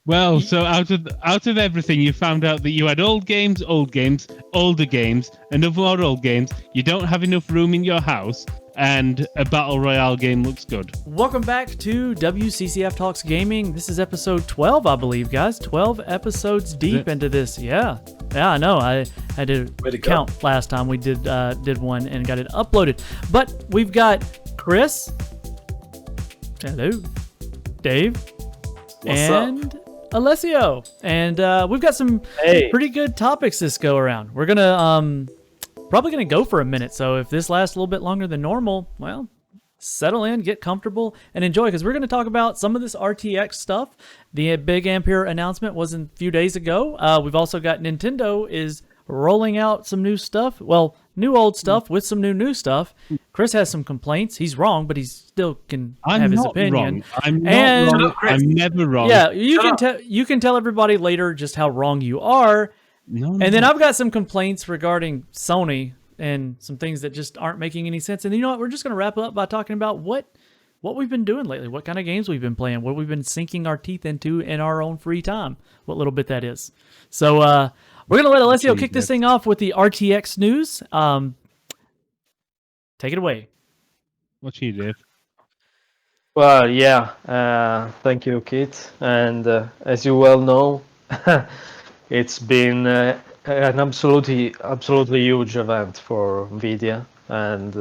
Well, so out of everything, you found out that you had old games, older games, and more old games. You don't have enough room in your house, and a battle royale game looks good. Welcome back to WCCF Talks Gaming. This is episode 12, I believe, guys. 12 episodes deep into this. Yeah, I know. I had to count last time we did one and got it uploaded. But we've got Chris. Hello. Dave. What's up? Alessio. And we've got some pretty good topics this go around. We're gonna probably gonna go for a minute, so if this lasts a little bit longer than normal, well, settle in, get comfortable, and enjoy, because we're gonna talk about some of this RTX stuff. The big Ampere announcement was a few days ago. We've also got Nintendo is rolling out some new stuff. Well, new old stuff with some new stuff. Chris has some complaints. He's wrong, but he still can have his opinion. I'm not wrong. I'm never wrong. Yeah, you can tell everybody later just how wrong you are. No. And then I've got some complaints regarding Sony and some things that just aren't making any sense. And you know what? We're just going to wrap up by talking about what we've been doing lately, what kind of games we've been playing, what we've been sinking our teeth into in our own free time, what little bit that is. So we're going to let Alessio kick this thing off with the RTX news. Take it away. What you, Dave? Well, yeah. Thank you, Kit. And as you well know, it's been an absolutely huge event for NVIDIA, and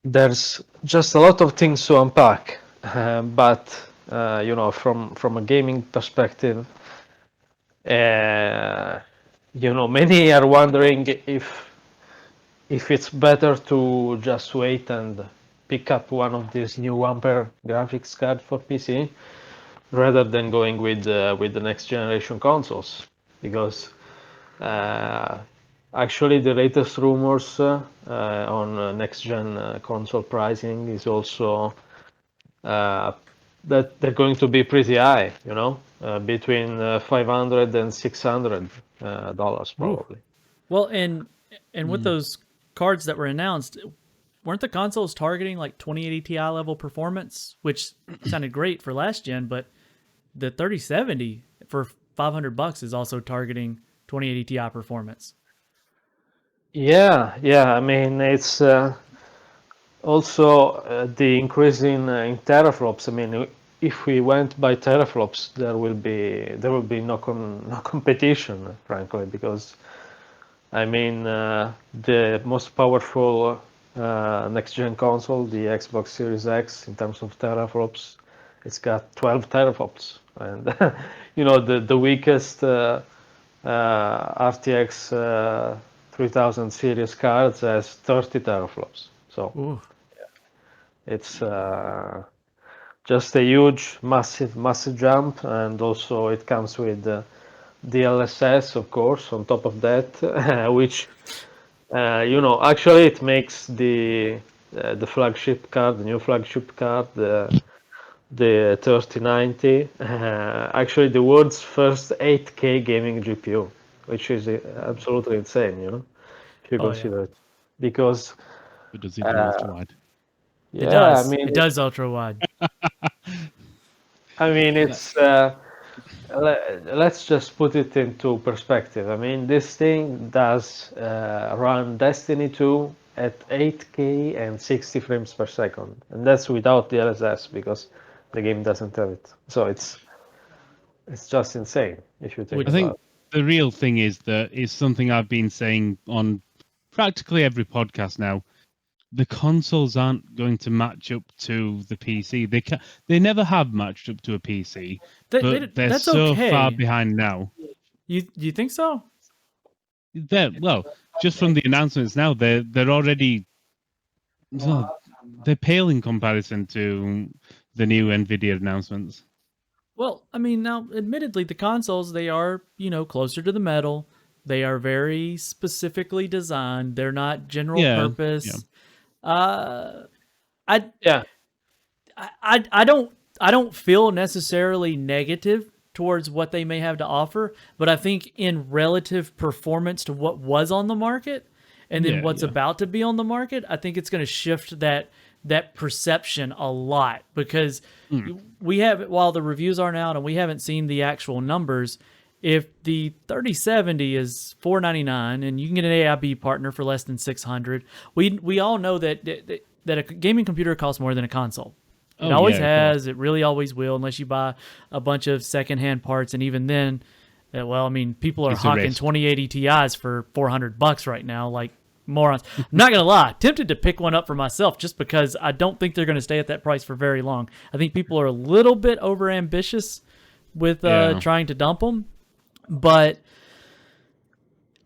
there's just a lot of things to unpack. But from a gaming perspective, many are wondering if it's better to just wait and pick up one of these new Ampere graphics card for PC rather than going with the next generation consoles, because actually the latest rumors on next gen console pricing is also that they're going to be pretty high, between $500 and $600 probably. Well, and with those cards that were announced, weren't the consoles targeting like 2080 Ti level performance, which sounded great for last gen, but the 3070 for $500 is also targeting 2080 Ti performance. Yeah. I mean, it's also the increase in teraflops. I mean, if we went by teraflops, there will be no competition, frankly, because I mean the most powerful next gen console, the Xbox Series X, in terms of teraflops, it's got 12 teraflops, and the weakest RTX 3000 series cards has 30 teraflops. So it's just a huge, massive jump, and also it comes with DLSS, of course, on top of that, which actually it makes the flagship card, the new flagship card, the 3090, actually the world's first 8K gaming GPU, which is absolutely insane, if you consider it, because It does it ultra wide. It does. It does ultra wide. I mean, it's let's just put it into perspective. I mean, this thing does run Destiny 2 at 8K and 60 frames per second, and that's without the DLSS, because the game doesn't have it. So it's just insane if you think. I think the real thing is that is something I've been saying on practically every podcast now. The consoles aren't going to match up to the PC. They never have matched up to a PC, but they're so far behind now. You think so? Just from the announcements now, they're already they're pale in comparison to the new NVIDIA announcements. Well, I mean, now, admittedly, the consoles, they are, closer to the metal. They are very specifically designed. They're not general purpose. Yeah. I don't feel necessarily negative towards what they may have to offer, but I think in relative performance to what was on the market and then what's about to be on the market, I think it's going to shift that that perception a lot, because we have, while the reviews aren't out and we haven't seen the actual numbers, if the 3070 is $499 and you can get an AIB partner for less than $600, we all know that a gaming computer costs more than a console. It always has. It really always will, unless you buy a bunch of secondhand parts, and even then, well, I mean, people are hawking 2080 Ti's for $400 right now, like morons. I'm not gonna lie, tempted to pick one up for myself just because I don't think they're gonna stay at that price for very long. I think people are a little bit over ambitious with trying to dump them, but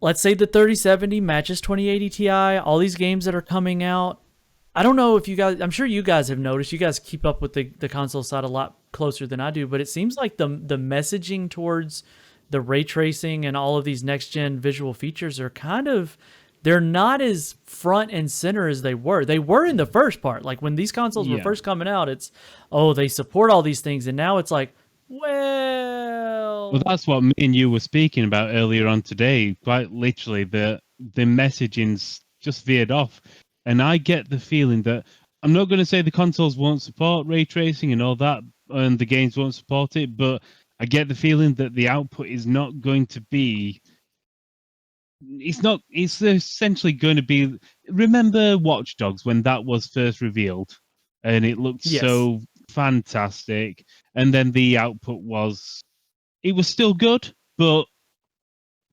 let's say the 3070 matches 2080 Ti. All these games that are coming out, I don't know if you guys, I'm sure you guys have noticed, you guys keep up with the console side a lot closer than I do, but it seems like the messaging towards the ray tracing and all of these next gen visual features are kind of, they're not as front and center as they were. They were in the first part. Like when these consoles were first coming out, it's, oh, they support all these things. And now it's like, well, that's what me and you were speaking about earlier on today. Quite literally, the messaging's just veered off. And I get the feeling that, I'm not going to say the consoles won't support ray tracing and all that, and the games won't support it, but I get the feeling that the output is not going to be, it's essentially going to be, remember Watch Dogs when that was first revealed and it looked so fantastic, and then the output was, it was still good, but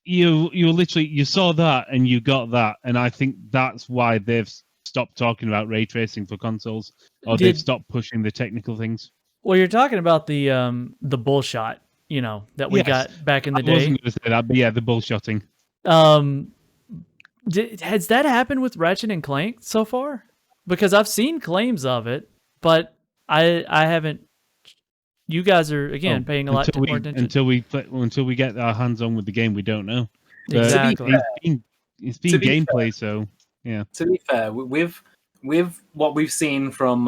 you literally, you saw that and you got that, and I think that's why they've stopped talking about ray tracing for consoles, or they've stopped pushing the technical things. Well, you're talking about the bullshot, that we got back in the day. I wasn't going to say that, but yeah, the bullshotting. Has that happened with Ratchet and Clank so far? Because I've seen claims of it, but I haven't. You guys are again paying a lot more attention until we get our hands on with the game. We don't know. Exactly. It's been gameplay, so yeah. To be fair, with what we've seen from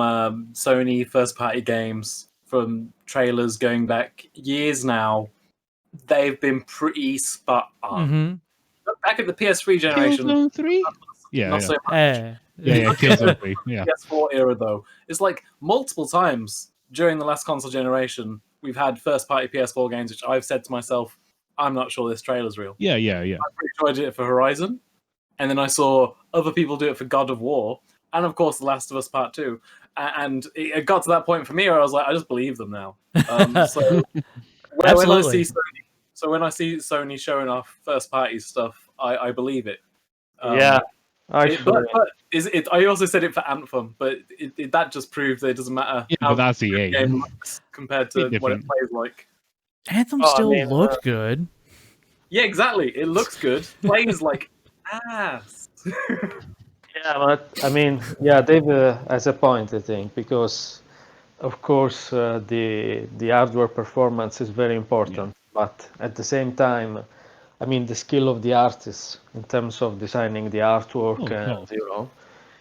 Sony first-party games, from trailers going back years now, they've been pretty spot on. Mm-hmm. Back at the PS3 generation, Killzone 3? Not so much. Killzone 3. Yeah. PS4 era though, it's like multiple times during the last console generation, we've had first-party PS4 games, which I've said to myself, I'm not sure this trailer's real. Yeah. I'm pretty sure I did it for Horizon, and then I saw other people do it for God of War, and of course The Last of Us Part 2. And it got to that point for me where I was like, I just believe them now. So when I see Sony showing off first-party stuff, I believe it. I also said it for Anthem, but that just proves that it doesn't matter how that's the game looks compared to what it plays like. Anthem still looked good. Yeah, exactly. It looks good. Plays like ass. But I mean, Dave has a point, I think, because of course the hardware performance is very important, but at the same time, I mean, the skill of the artists in terms of designing the artwork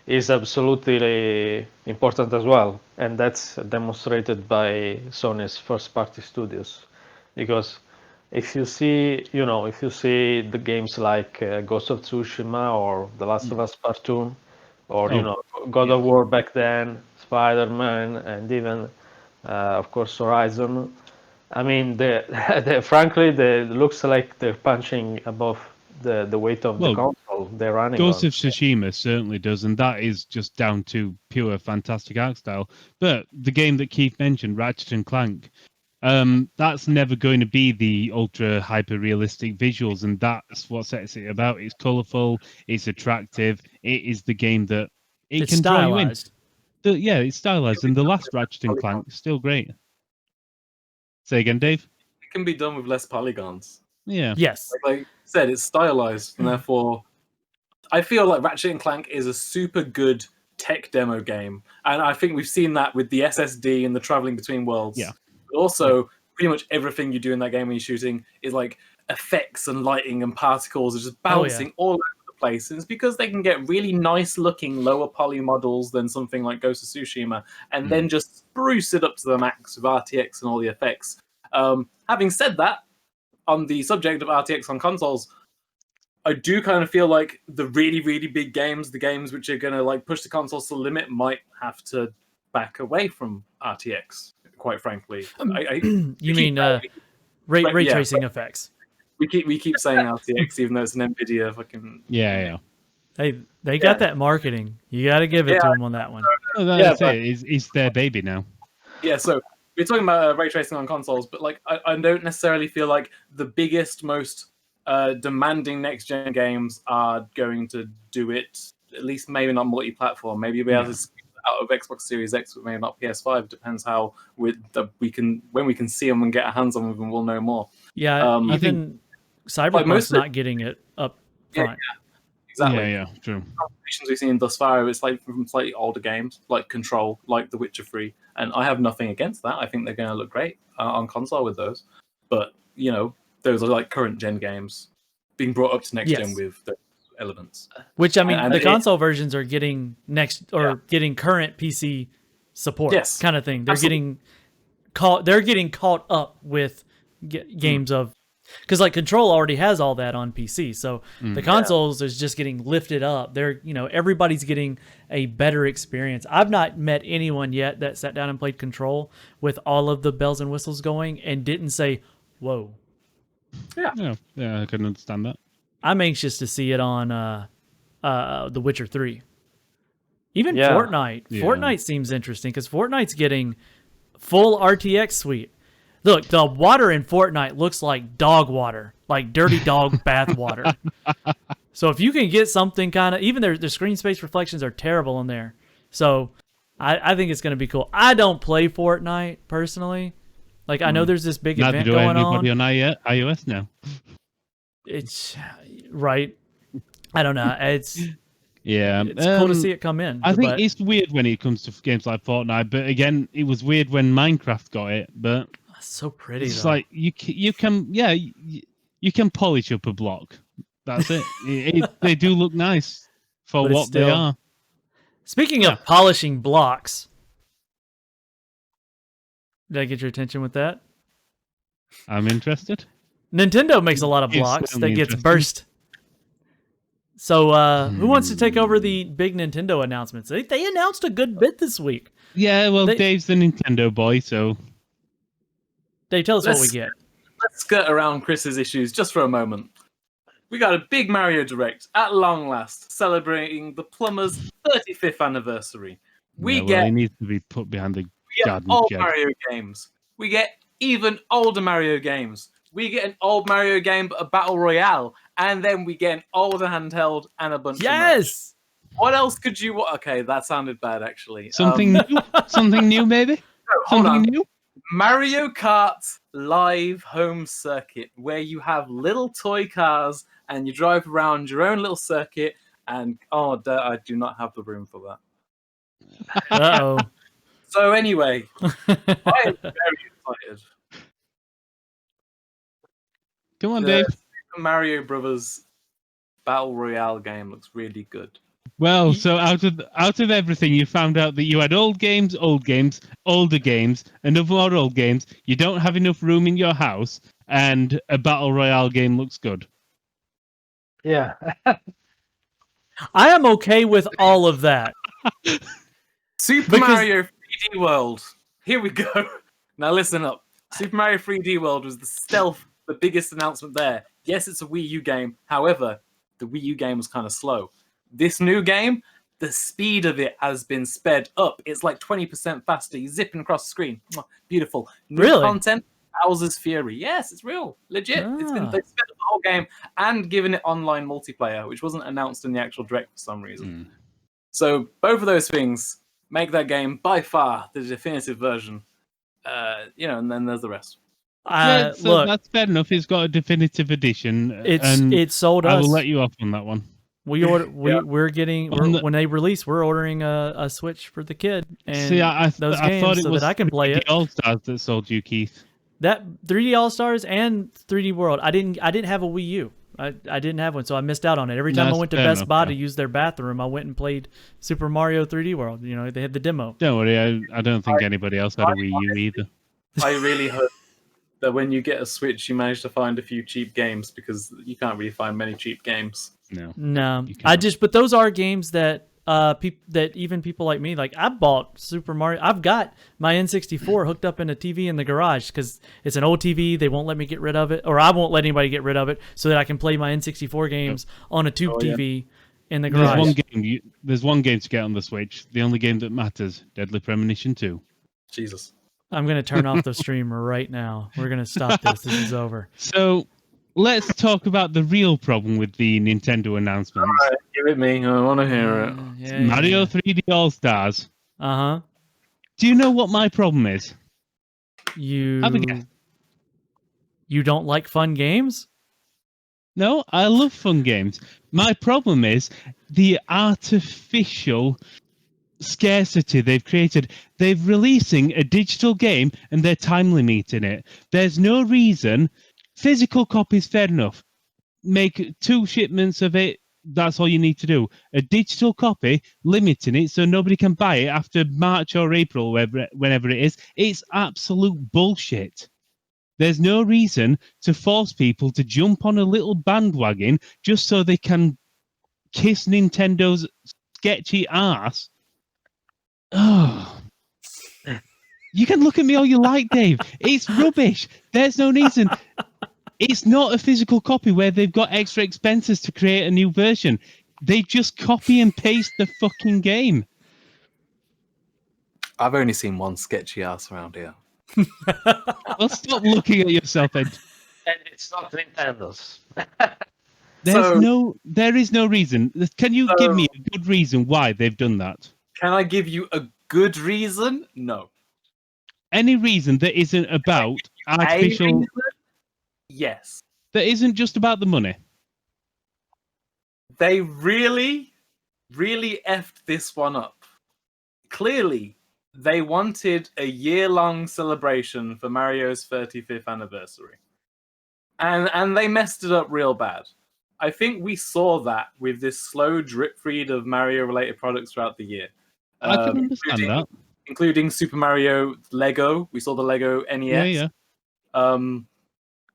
is absolutely important as well, and that's demonstrated by Sony's first-party studios. Because if you see the games like Ghost of Tsushima or The Last of Us Part 2, or God of War back then, Spider-Man, and even of course Horizon. I mean, frankly, it looks like they're punching above the weight of the console they're running. Ghost of Tsushima certainly does, and that is just down to pure fantastic art style. But the game that Keith mentioned, Ratchet and Clank, that's never going to be the ultra hyper realistic visuals, and that's what sets it about. It's colorful, it's attractive, it is the game that it can draw you in. It's stylized, and the last Ratchet and Clank is still great. Say again, Dave? It can be done with less polygons. Yeah. Yes. Like I said, it's stylized, and therefore I feel like Ratchet and Clank is a super good tech demo game. And I think we've seen that with the SSD and the traveling between worlds. Yeah. But also, pretty much everything you do in that game when you're shooting is like effects and lighting and particles are just bouncing all over the place. And it's because they can get really nice looking lower poly models than something like Ghost of Tsushima, and then just spruce it up to the max with RTX and all the effects. Having said that, on the subject of RTX on consoles, I do kind of feel like the really, really big games, the games which are going to like push the consoles to the limit, might have to back away from RTX. Quite frankly, you mean ray tracing effects? We keep saying RTX, even though it's an NVIDIA fucking. Yeah. Hey, they got that marketing. You got to give it to them on that one. Well, that's it. It's their baby now. Yeah, so we're talking about ray tracing on consoles, but like I don't necessarily feel like the biggest, most demanding next-gen games are going to do it. At least maybe not multi-platform. Maybe you'll be able to squeeze it out of Xbox Series X, but maybe not PS5. Depends how when we can see them and get our hands on them, we'll know more. Yeah, even Cyberpunk's not getting it up front. Yeah, exactly. Yeah, true. Conversations we've seen thus far, it's like from slightly older games, like Control, like The Witcher 3, and I have nothing against that. I think they're going to look great on console with those. But those are like current gen games being brought up to next gen with those elements. Which I mean, the console versions are getting getting current PC support, kind of thing. They're getting caught up with games of. Because like Control already has all that on PC, so the consoles is just getting lifted up. They're everybody's getting a better experience. I've not met anyone yet that sat down and played Control with all of the bells and whistles going and didn't say, "Whoa." Yeah, I can understand that. I'm anxious to see it on The Witcher 3. Even Fortnite. Yeah. Fortnite seems interesting because Fortnite's getting full RTX suite. Look, the water in Fortnite looks like dog water, like dirty dog bath water. So if you can get something kind of, even their screen space reflections are terrible in there. So I think it's going to be cool. I don't play Fortnite personally. Like I know there's this big event going on. Neither do anybody on iOS now. It's right. I don't know. It's cool to see it come in. I think it's weird when it comes to games like Fortnite, but again, it was weird when Minecraft got it. But so pretty. It's though. like you can polish up a block. That's it. They do look nice for what they are. Speaking of polishing blocks, did I get your attention with that? I'm interested. Nintendo makes a lot of blocks that gets burst. So who wants to take over the big Nintendo announcements? They announced a good bit this week. Yeah, well, Dave's the Nintendo boy, so... Dave, tell us what we get. Let's skirt around Chris's issues just for a moment. We got a big Mario Direct at long last, celebrating the plumber's 35th anniversary. He needs to be put behind the garden old shed. Mario games. We get even older Mario games. We get an old Mario game, but a battle royale, and then we get an older handheld and a bunch. Yes. Of what else could you? Okay, that sounded bad actually. Something new. Something new, maybe. No, something new. Mario Kart Live Home Circuit, where you have little toy cars and you drive around your own little circuit. And I do not have the room for that. Uh-oh. So anyway, I am very excited. Come on, Dave. Super Mario Brothers Battle Royale game looks really good. Well, so out of everything, you found out that you had old games, older games, and of more old games. You don't have enough room in your house, and a battle royale game looks good. Yeah. I am okay with all of that. Super Mario 3D World. Here we go. Now listen up. Super Mario 3D World was the biggest announcement there. Yes, it's a Wii U game. However, the Wii U game was kind of slow. This new game, the speed of it has been sped up. It's like 20% faster. You're zipping across the screen. Beautiful. New content, Bowser's Fury. Yes, it's real. Legit. They sped up the whole game and given it online multiplayer, which wasn't announced in the actual direct for some reason. So both of those things make that game by far the definitive version. And then the's the rest. So that's fair enough. It's got a definitive edition. It sold us. I will let you off on that one. We're getting when they release, we're ordering a Switch for the kid and those games thought it so was that I can play it. All Stars that sold you, Keith. That 3D All Stars and 3D World. I didn't have a Wii U. I didn't have one, so I missed out on it. Every time I went to Best Buy to use their bathroom, I went and played Super Mario 3D World. They had the demo. Don't worry, I don't think anybody else had a Wii U either. I really hope that when you get a Switch, you manage to find a few cheap games, because you can't really find many cheap games. No. You can't. But those are games that that even people like me, like I bought Super Mario. I've got my N64 hooked up in a TV in the garage because it's an old TV. They won't let me get rid of it, or I won't let anybody get rid of it, so that I can play my N64 games on a tube TV in the garage. There's one game to get on the Switch. The only game that matters: Deadly Premonition 2. Jesus. I'm gonna turn off the stream right now. We're gonna stop this. This is over. So let's talk about the real problem with the Nintendo announcements. All right, give it me. I want to hear it. Mario 3D All Stars. Uh-huh. Do you know what my problem is? Have a guess. You don't like fun games? No, I love fun games. My problem is the artificial scarcity they've created. They're releasing a digital game and they're time limiting it. There's no reason. Physical copies, fair enough. Make 2 shipments of it. That's all you need to do. A digital copy, limiting it so nobody can buy it after March or April, whenever it is. It's absolute bullshit. There's no reason to force people to jump on a little bandwagon just so they can kiss Nintendo's sketchy ass. Oh. You can look at me all you like, Dave. It's rubbish. There's no reason. It's not a physical copy where they've got extra expenses to create a new version. They just copy and paste the fucking game. I've only seen one sketchy ass around here. Well, stop looking at yourself, Ed. And it's not Nintendo's. There is no reason. Can you give me a good reason why they've done that? Can I give you a good reason? No. Any reason that isn't about artificial... Yes. That isn't just about the money. They really, really effed this one up. Clearly, they wanted a year-long celebration for Mario's 35th anniversary. And they messed it up real bad. I think we saw that with this slow drip feed of Mario-related products throughout the year. I can understand that. Including Super Mario Lego. We saw the Lego NES. Yeah.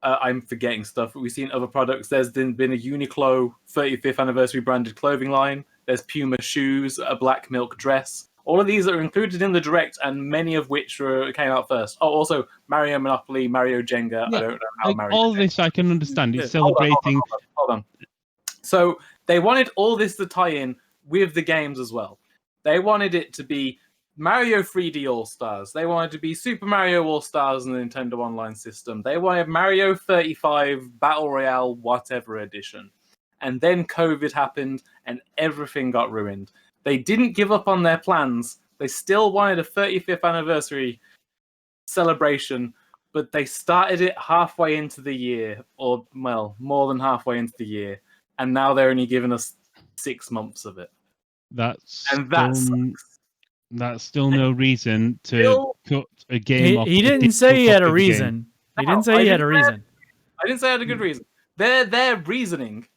I'm forgetting stuff, but we've seen other products. There's been a Uniqlo 35th anniversary branded clothing line. There's Puma shoes, a black milk dress. All of these are included in the Direct, and many of which came out first. Oh, also Mario Monopoly, Mario Jenga. Yeah, I don't know how Mario. All this I can understand. It's celebrating. Hold on. So they wanted all this to tie in with the games as well. They wanted it to be Mario 3D All-Stars. They wanted to be Super Mario All-Stars in the Nintendo Online system. They wanted Mario 35 Battle Royale whatever edition. And then COVID happened and everything got ruined. They didn't give up on their plans. They still wanted a 35th anniversary celebration, but they started it halfway into the year, or, well, more than halfway into the year. And now they're only giving us 6 months of it. That's still no reason to cut a game off. He didn't say he had a reason. He didn't say he had a reason. I didn't say I had a good reason. Their reasoning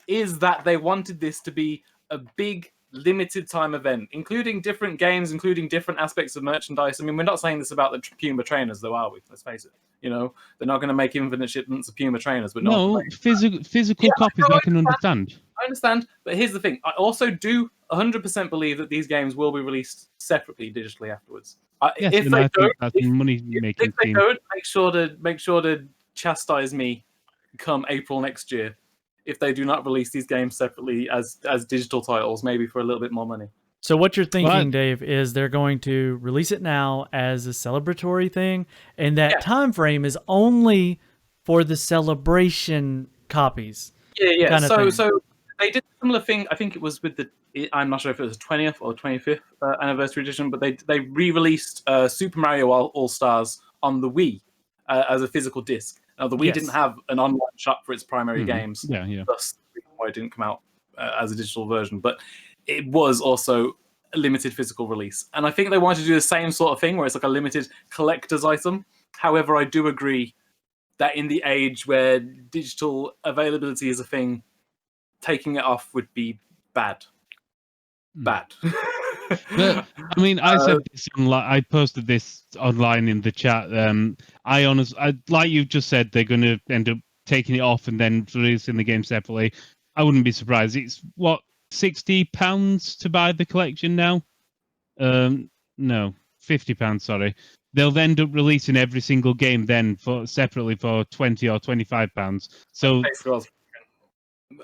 is that they wanted this to be a big limited time event, including different games, including different aspects of merchandise. I mean, we're not saying this about the Puma trainers, though, are we? Let's face it. You know, they're not going to make infinite shipments of Puma trainers. But no, physical copies I can understand. I understand, but here's the thing. I also do 100% believe that these games will be released separately digitally afterwards. Yes, if they don't, if they don't, make sure to chastise me come April next year if they do not release these games separately as digital titles, maybe for a little bit more money. So what you're thinking, Dave, is they're going to release it now as a celebratory thing, and that time frame is only for the celebration copies. Yeah. So they did a similar thing. I think it was with I'm not sure if it was the 20th or 25th anniversary edition, but they re-released Super Mario All-Stars on the Wii as a physical disc. Now, the Wii didn't have an online shop for its primary games. Yeah. Thus, why it didn't come out as a digital version. But it was also a limited physical release. And I think they wanted to do the same sort of thing, where it's like a limited collector's item. However, I do agree that in the age where digital availability is a thing, taking it off would be bad. Bad. But I mean, I said this online. I posted this online in the chat. Like you just said, they're going to end up taking it off and then releasing the game separately. I wouldn't be surprised. It's what, £60 to buy the collection now? No, £50. Sorry. They'll end up releasing every single game then separately for £20 or £25. So.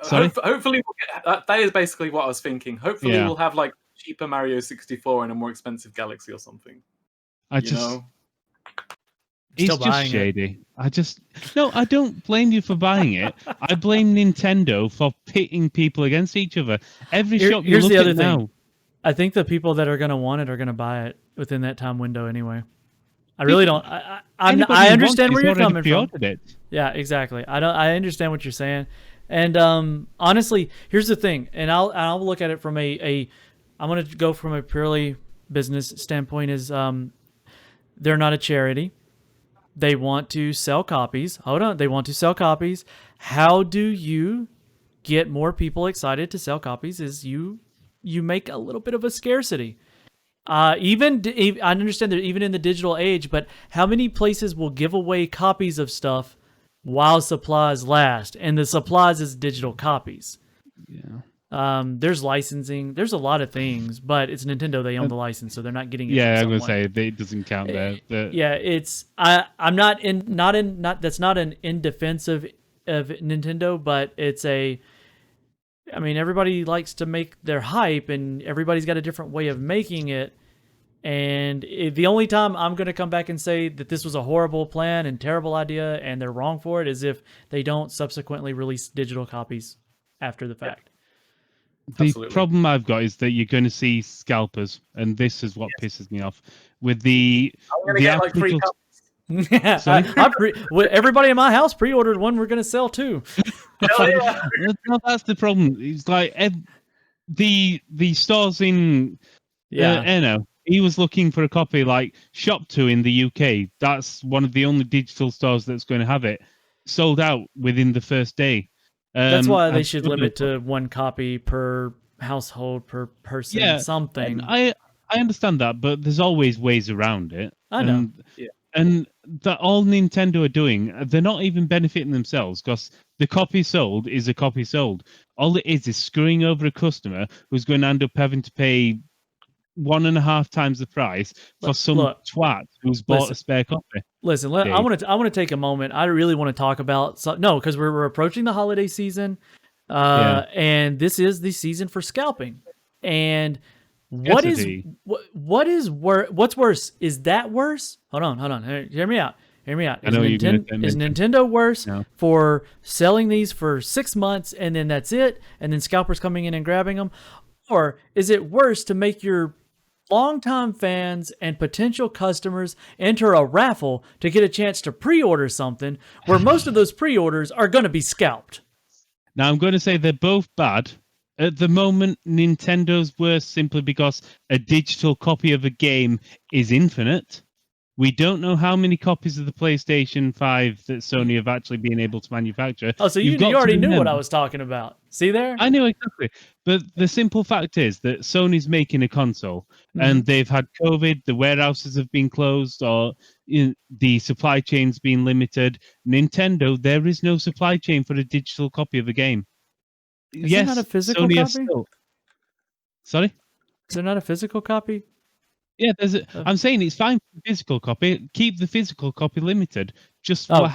Hopefully we'll get, that is basically what I was thinking. Hopefully we'll have like cheaper Mario 64 and a more expensive Galaxy or something. It's just shady. I don't blame you for buying it. I blame Nintendo for pitting people against each other. Every shop you look at now. I think the people that are going to want it are going to buy it within that time window anyway. I really don't. I understand where you're coming from. Yeah, exactly. I understand what you're saying. And honestly, here's the thing, and I'll look at it from I'm going to go from a purely business standpoint. Is they're not a charity. They want to sell copies. They want to sell copies. How do you get more people excited to sell copies? Is you make a little bit of a scarcity. I understand that even in the digital age, but how many places will give away copies of stuff while supplies last? And the supplies is digital copies. Yeah. There's licensing. There's a lot of things, but it's Nintendo. They own the license, so they're not getting it. Yeah, I'm gonna say it doesn't count there. Yeah, I'm not that's not an in defense of Nintendo, but it's I mean, everybody likes to make their hype, and everybody's got a different way of making it. And the only time I'm going to come back and say that this was a horrible plan and terrible idea and they're wrong for it is if they don't subsequently release digital copies after the fact. The problem I've got is that you're going to see scalpers, and this is what pisses me off. With I'm going to get like 3 copies. Yeah, everybody in my house pre-ordered one. We're going to sell 2. No, that's the problem. It's like the stores in Eno. He was looking for a copy like Shop2 in the UK. That's one of the only digital stores that's going to have it. Sold out within the first day. That's why they should limit to 1 copy per household, per person, something. I understand that, but there's always ways around it. I know. And that all Nintendo are doing, they're not even benefiting themselves, because the copy sold is a copy sold. All it is screwing over a customer who's going to end up having to pay 1.5 times the price for some twat who's bought a spare copy. Listen, I want to take a moment. I really want to talk about because we're approaching the holiday season, and this is the season for scalping. And what's worse? Is that worse? Hold on. Hear me out. Is Nintendo worse for selling these for 6 months and then that's it, and then scalpers coming in and grabbing them, or is it worse to make your longtime fans and potential customers enter a raffle to get a chance to pre-order something where most of those pre-orders are going to be scalped? Now, I'm going to say they're both bad. At the moment, Nintendo's worse simply because a digital copy of a game is infinite. We don't know how many copies of the PlayStation 5 that Sony have actually been able to manufacture. Oh, so you already knew what I was talking about. See there? I knew exactly. But the simple fact is that Sony's making a console, and they've had COVID, the warehouses have been closed, or the supply chain's been limited. Nintendo, there is no supply chain for a digital copy of a game. Is there not a physical copy? Sorry? Is there not a physical copy? Yeah, I'm saying it's fine for the physical copy. Keep the physical copy limited, just for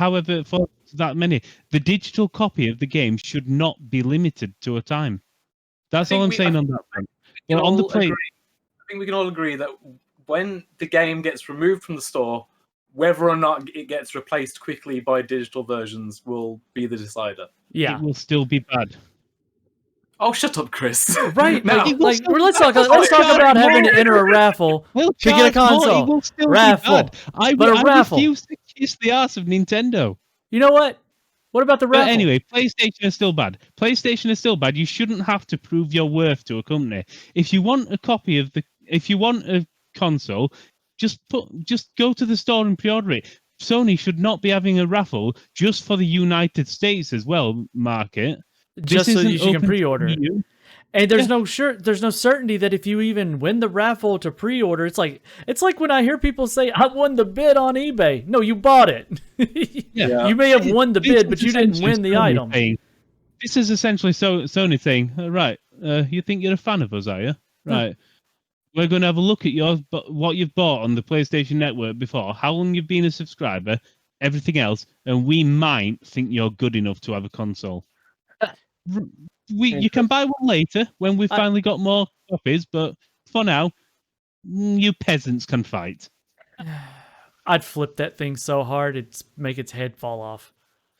for that many. The digital copy of the game should not be limited to a time. That's all I'm saying on that front. But on the plate, I think we can all agree that when the game gets removed from the store, whether or not it gets replaced quickly by digital versions will be the decider. Yeah, it will still be bad. Oh, shut up, Chris. Right. let's talk about having to enter a raffle to get a console. It will still raffle. Be bad. I refuse to kiss the ass of Nintendo. You know what? What about the raffle? But anyway, PlayStation is still bad. PlayStation is still bad. You shouldn't have to prove your worth to a company. If you want a console, just go to the store and pre-order it. Sony should not be having a raffle just for the United States as well market. Just so you can pre-order it. And there's no certainty that if you even win the raffle to pre-order, it's like when I hear people say, "I won the bid on eBay." No, you bought it. Yeah. You may have won the bid, but you didn't win the item. This is essentially Sony saying, right, you think you're a fan of us, are you? Right. We're going to have a look at what you've bought on the PlayStation Network before, how long you've been a subscriber, everything else, and we might think you're good enough to have a console. You can buy one later when we've finally got more copies, but for now, you peasants can fight. I'd flip that thing so hard it'd make its head fall off.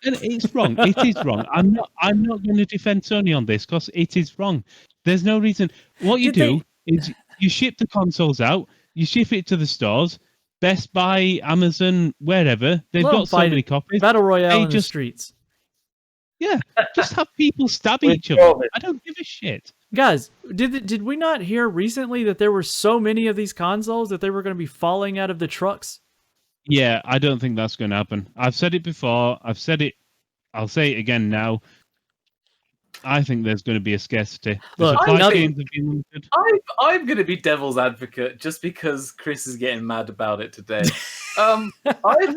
And it's wrong. It is wrong. I'm not going to defend Sony on this because it is wrong. There's no reason. What you do is you ship the consoles out, you ship it to the stores, Best Buy, Amazon, wherever. They've got so many copies. Battle Royale in the streets. Yeah, just have people stab each other. I don't give a shit. Guys, did we not hear recently that there were so many of these consoles that they were going to be falling out of the trucks? Yeah, I don't think that's going to happen. I've said it before. I've said it. I'll say it again now. I think there's going to be a scarcity. Look, I'm going to be devil's advocate just because Chris is getting mad about it today. I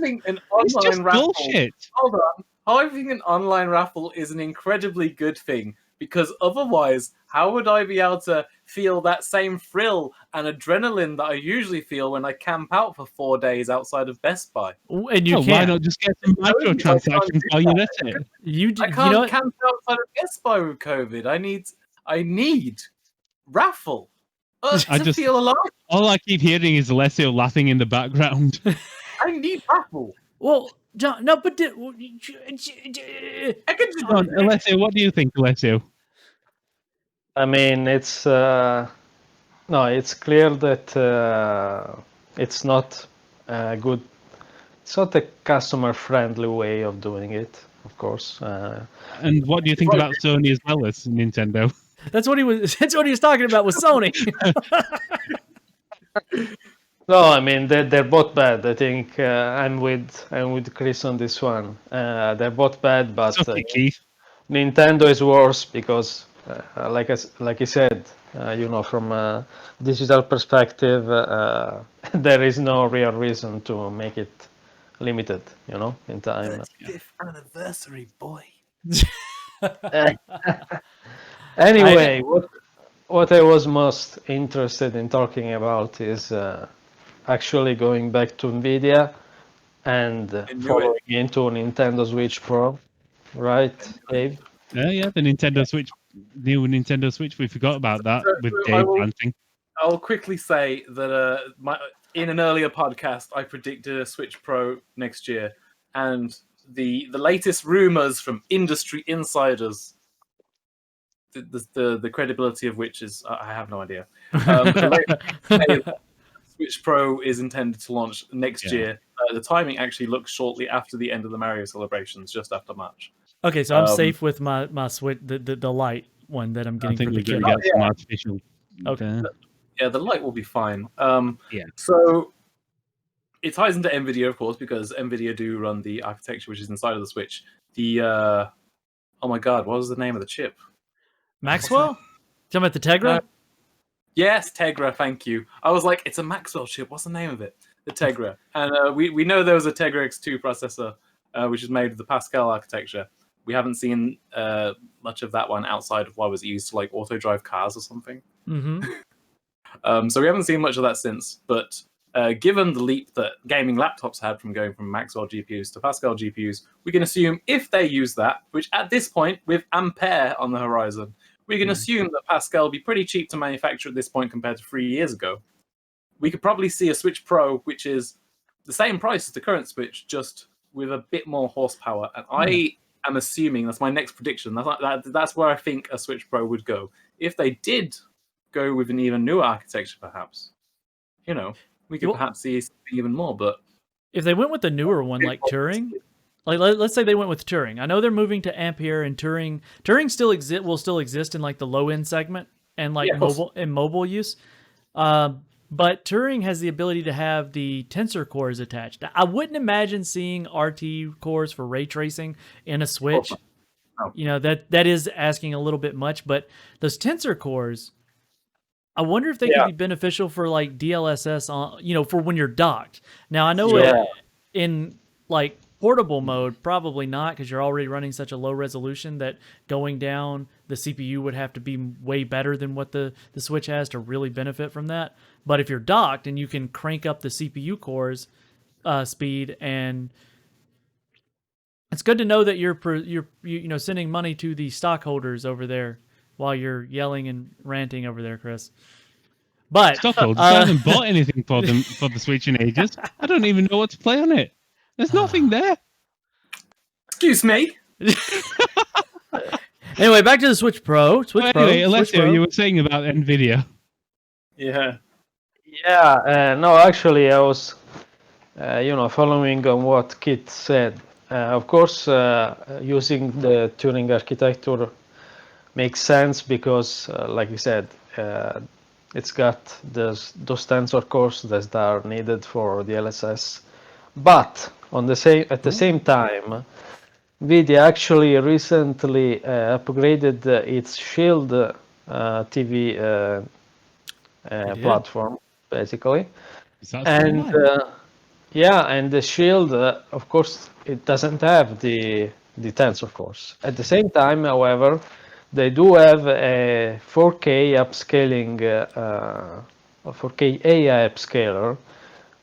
think an online raffle. Bullshit. Hold on. I think an online raffle is an incredibly good thing because otherwise, how would I be able to feel that same thrill and adrenaline that I usually feel when I camp out for 4 days outside of Best Buy? And you can't. Why not just get some microtransactions while you're at it? I can't camp outside of Best Buy with COVID. I need raffle to feel alive. All I keep hearing is Alessio laughing in the background. I need raffle. Well, John, no, but Alessio, what do you think, Alessio? I mean, it's it's clear that it's not good. It's not a customer-friendly way of doing it, of course. And what do you think about Sony as well as Nintendo? That's what he was talking about with Sony. No, I mean they're both bad. I think I'm with Chris on this one. They're both bad, but Nintendo is worse because, like I said, from a digital perspective, there is no real reason to make it limited. In time. 35th anniversary, boy. Anyway, what I was most interested in talking about is. Actually going back to NVIDIA and following into Nintendo Switch Pro, right, Dave? Yeah, the new Nintendo Switch. We forgot about that with Dave ranting. I'll quickly say that in an earlier podcast, I predicted a Switch Pro next year, and the latest rumors from industry insiders, the credibility of which is I have no idea. Switch Pro is intended to launch next year. The timing actually looks shortly after the end of the Mario celebrations, just after March. Okay, so I'm safe with my Switch, the light one that I'm getting for the kid. Get some artificial. Okay. Yeah, the light will be fine. So it ties into NVIDIA, of course, because NVIDIA do run the architecture which is inside of the Switch. The oh my god, what was the name of the chip? Maxwell? Talking about the Tegra? Yes, Tegra, thank you. I was like, it's a Maxwell chip. What's the name of it? The Tegra. And we know there was a Tegra X2 processor, which is made with the Pascal architecture. We haven't seen much of that one outside of what was used to auto-drive cars or something. Mm-hmm. So we haven't seen much of that since. But given the leap that gaming laptops had from going from Maxwell GPUs to Pascal GPUs, we can assume if they use that, which at this point, with Ampere on the horizon, we can assume that Pascal will be pretty cheap to manufacture at this point compared to 3 years ago. We could probably see a Switch Pro, which is the same price as the current Switch, just with a bit more horsepower. And I am assuming, that's my next prediction, that's where I think a Switch Pro would go. If they did go with an even newer architecture, perhaps, we could perhaps see something even more. But if they went with the newer one, like Turing... let's say they went with Turing. I know they're moving to Ampere, and Turing will still exist in the low end segment and mobile use. But Turing has the ability to have the tensor cores attached. Now, I wouldn't imagine seeing RT cores for ray tracing in a Switch. You know, that is asking a little bit much, but those tensor cores, I wonder if they could be beneficial for like DLSS on, you know, for when you're docked. Now I know in like portable mode, probably not, because you're already running such a low resolution that going down the CPU would have to be way better than what the Switch has to really benefit from that. But if you're docked and you can crank up the CPU cores speed, and it's good to know that you're sending money to the stockholders over there while you're yelling and ranting over there, Chris. But stockholders, I haven't bought anything for them for the Switch in ages. I don't even know what to play on it. There's nothing there. Excuse me. Anyway, back to the Switch Pro. Alessio, you were saying about NVIDIA. Yeah, no, actually, I was, following on what Kit said. Of course, using the Turing architecture makes sense because, like you said, it's got those tensor cores that are needed for the LSS. But at the same time, NVIDIA actually recently upgraded its Shield TV platform, basically. And and the Shield, of course, it doesn't have the tensor cores. At the same time, however, they do have a 4K upscaling, 4K AI upscaler,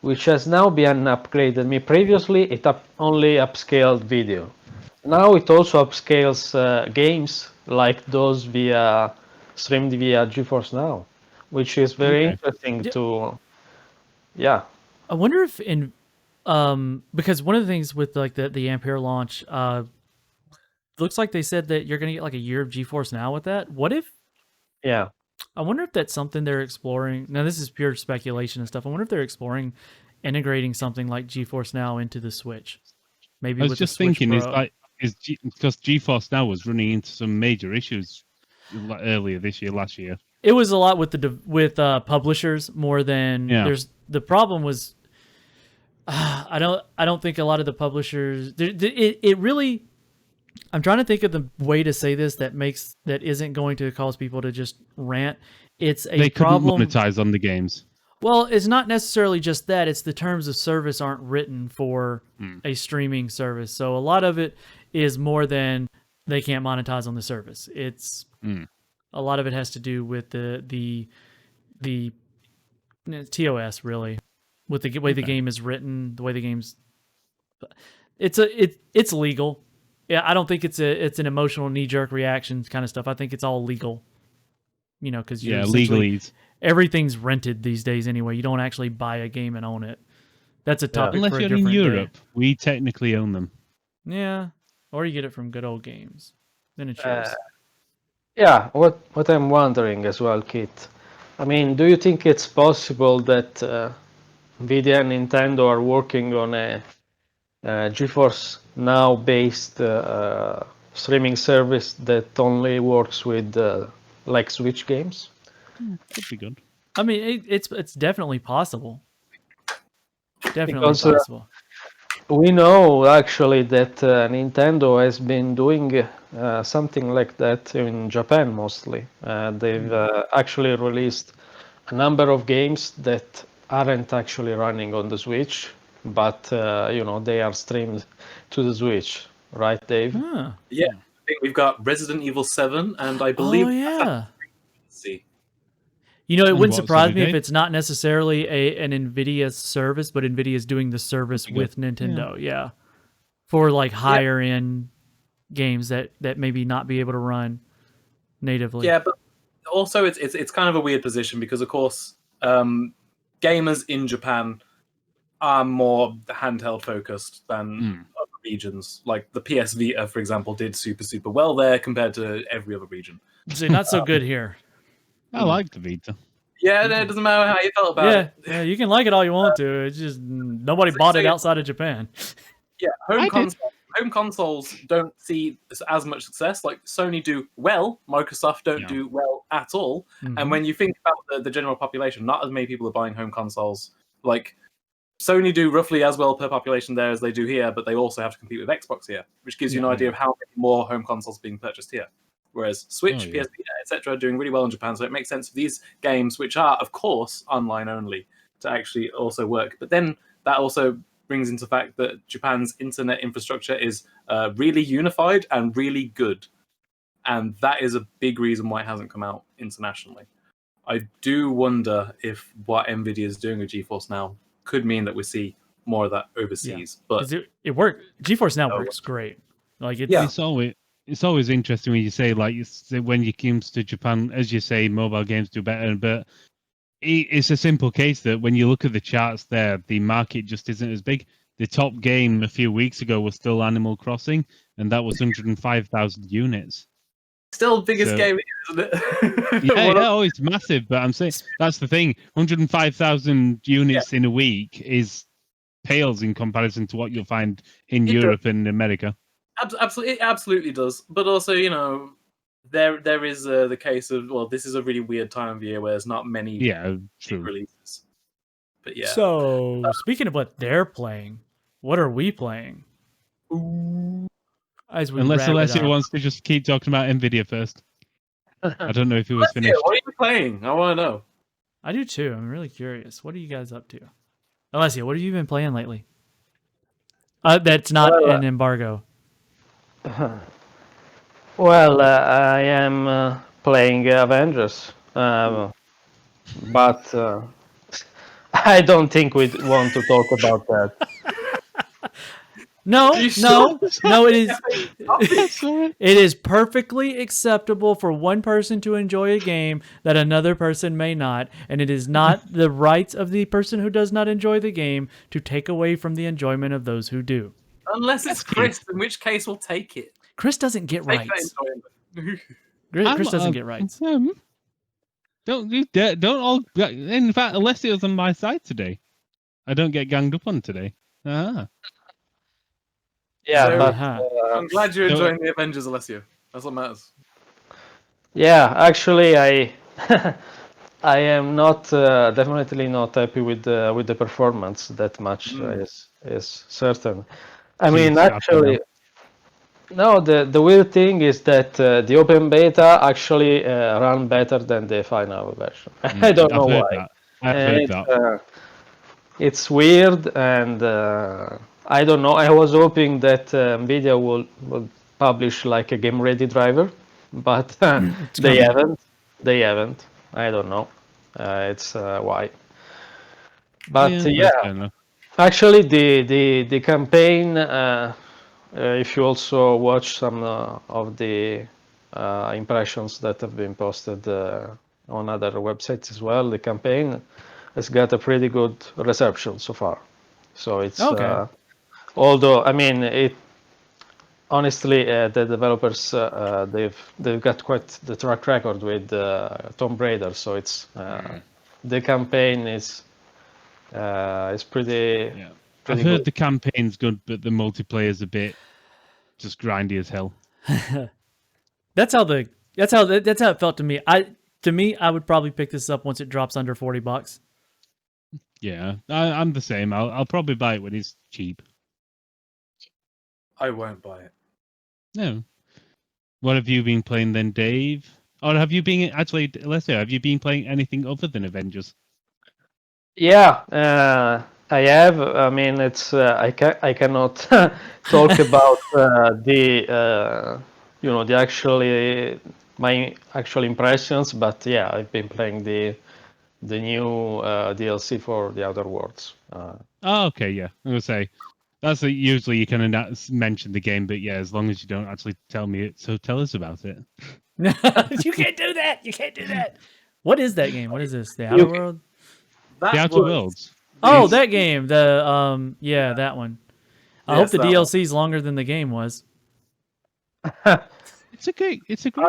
which has now been upgraded. Previously, it only upscaled video. Now it also upscales games like those streamed via GeForce Now, which is very interesting to. Yeah. I wonder if because one of the things with like the Ampere launch, looks like they said that you're going to get like a year of GeForce Now with that. What if? Yeah. I wonder if that's something they're exploring. Now, this is pure speculation and stuff. I wonder if they're exploring integrating something like GeForce Now into the Switch. Maybe I was just thinking, because GeForce Now was running into some major issues earlier last year. It was a lot with publishers more than there's. The problem was, I don't think a lot of the publishers. It really. I'm trying to think of the way to say this that isn't going to cause people to just rant. It's a problem. They couldn't monetize on the games. Well, it's not necessarily just that. It's the terms of service aren't written for a streaming service. So a lot of it is more than they can't monetize on the service. It's a lot of it has to do with the TOS, really, with the way the game is written, the way the game's. It's legal. Yeah, I don't think it's an emotional knee-jerk reaction kind of stuff. I think it's all legal. You know, because legalese. Everything's rented these days anyway. You don't actually buy a game and own it. That's a topic unless for a you're different in Europe. day. We technically own them. Yeah, or you get it from Good Old Games. Then it's yours. What I'm wondering as well, Kit. I mean, do you think it's possible that NVIDIA and Nintendo are working on a GeForce Now based streaming service that only works with like Switch games? Could be good. I mean, it's definitely possible. Definitely possible. We know actually that Nintendo has been doing something like that in Japan mostly. They've actually released a number of games that aren't actually running on the Switch, but they are streamed to the Switch, right, Dave? Huh. Yeah, I think we've got Resident Evil 7, and I believe. Oh yeah. See. You know, it wouldn't surprise me if it's not necessarily an NVIDIA service, but NVIDIA is doing the service with Nintendo. Yeah. For like higher end games that maybe not be able to run natively. Yeah, but also it's kind of a weird position because, of course, gamers in Japan are more handheld focused than other regions. Like the PS Vita, for example, did super well there compared to every other region. See, not so good here. I like the Vita. Yeah, it doesn't matter how you felt about it. Yeah, you can like it all you want to. It's just nobody bought it outside of Japan. Yeah, home consoles don't see as much success. Like Sony do well, Microsoft don't do well at all. And when you think about the general population, not as many people are buying home consoles. Like Sony do roughly as well per population there as they do here, but they also have to compete with Xbox here, which gives you an idea of how many more home consoles being purchased here. Whereas Switch, PS Vita, etc., are doing really well in Japan, so it makes sense for these games, which are, of course, online only, to actually also work. But then that also brings into fact that Japan's internet infrastructure is really unified and really good. And that is a big reason why it hasn't come out internationally. I do wonder if what NVIDIA is doing with GeForce Now could mean that we see more of that overseas. But it worked. GeForce Now works great. Like it's always interesting when you say when it comes to Japan, as you say, mobile games do better. But it's a simple case that when you look at the charts there, the market just isn't as big. The top game a few weeks ago was still Animal Crossing, and that was 105,000 units. Still biggest game, isn't it? It's massive. But I'm saying that's the thing. 105,000 units in a week pales in comparison to what you'll find in Europe and America. Absolutely, it absolutely does. But also, there is the case of this is a really weird time of year where there's not many releases. But yeah. So speaking of what they're playing, what are we playing? Unless Alessio wants to just keep talking about NVIDIA first. I don't know if he was finished. What are you playing? I want to know. I do too. I'm really curious. What are you guys up to? Alessio, what have you been playing lately? That's not an embargo. Well, I am playing Avengers, but I don't think we want to talk about that. No, it is. It is perfectly acceptable for one person to enjoy a game that another person may not, and it is not the rights of the person who does not enjoy the game to take away from the enjoyment of those who do. Unless it's Chris, in which case we'll take it. Chris doesn't get rights. Chris doesn't get rights. Don't all. In fact, Alessio's on my side today. I don't get ganged up on today. Yeah, I'm glad you're enjoying the Avengers, Alessio. That's what matters. Yeah, actually, I am not definitely not happy with the performance that much. Is certain. I mean, actually, no. The weird thing is that the open beta actually ran better than the final version. I don't know why. I've heard that. It's weird, and I don't know. I was hoping that NVIDIA will publish like a game-ready driver, but they haven't. They haven't. I don't know. It's why. But actually, the campaign. If you also watch some of the impressions that have been posted on other websites as well, the campaign has got a pretty good reception so far. So it's although I mean it. Honestly, the developers they've got quite the track record with Tomb Raider, so it's the campaign is pretty. Yeah. I've heard the campaign's good, but the multiplayer's a bit just grindy as hell. That's how it felt to me. I would probably pick this up once it drops under $40. Yeah, I'm the same. I'll probably buy it when it's cheap. I won't buy it. No. What have you been playing then, Dave? Or have you been actually, Alessio, have you been playing anything other than Avengers? Yeah, I have. I mean, it's I cannot talk about the my actual impressions, but yeah, I've been playing the new DLC for the Outer Worlds. Okay, yeah, I'm gonna say that's usually you can mention the game, but yeah, as long as you don't actually tell me it, so tell us about it. You can't do that. You can't do that. What is that game? What is this? The Outer World? The Outer Worlds. Oh, that game. The that one. I hope the DLC is longer than the game was. It's a great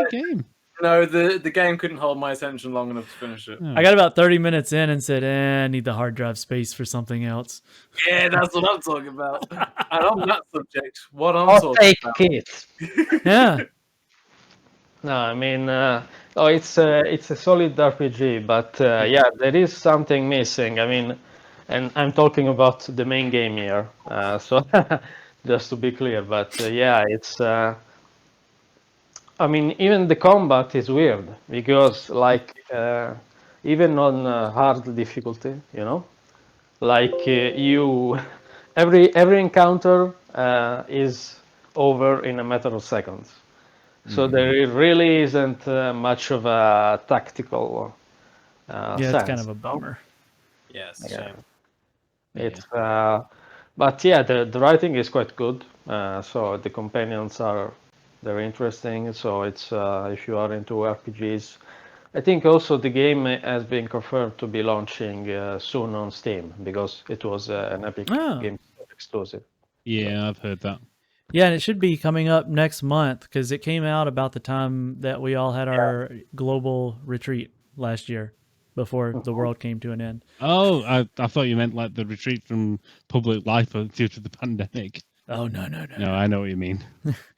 game. No, the game couldn't hold my attention long enough to finish it. I got about 30 minutes in and said, I need the hard drive space for something else. Yeah, that's what I'm talking about. And on that subject, what I'm talking about. It. Yeah. No, I mean, it's a solid RPG, but yeah, there is something missing. I mean, And I'm talking about the main game here, so just to be clear. But yeah, it's. I mean, even the combat is weird because, like, even on hard difficulty, like you, every encounter is over in a matter of seconds. So there really isn't much of a tactical Yeah, it's kind sense. of a bummer. Yes, Yeah. shame. It's but yeah, the writing is quite good. So the companions are they're interesting. So it's if you are into RPGs, I think also the game has been confirmed to be launching soon on Steam because it was an Epic Game Store exclusive. Yeah, I've heard that. Yeah, and it should be coming up next month because it came out about the time that we all had our global retreat last year before the world came to an end. Oh, I thought you meant like the retreat from public life due to the pandemic. Oh, no. No, I know what you mean.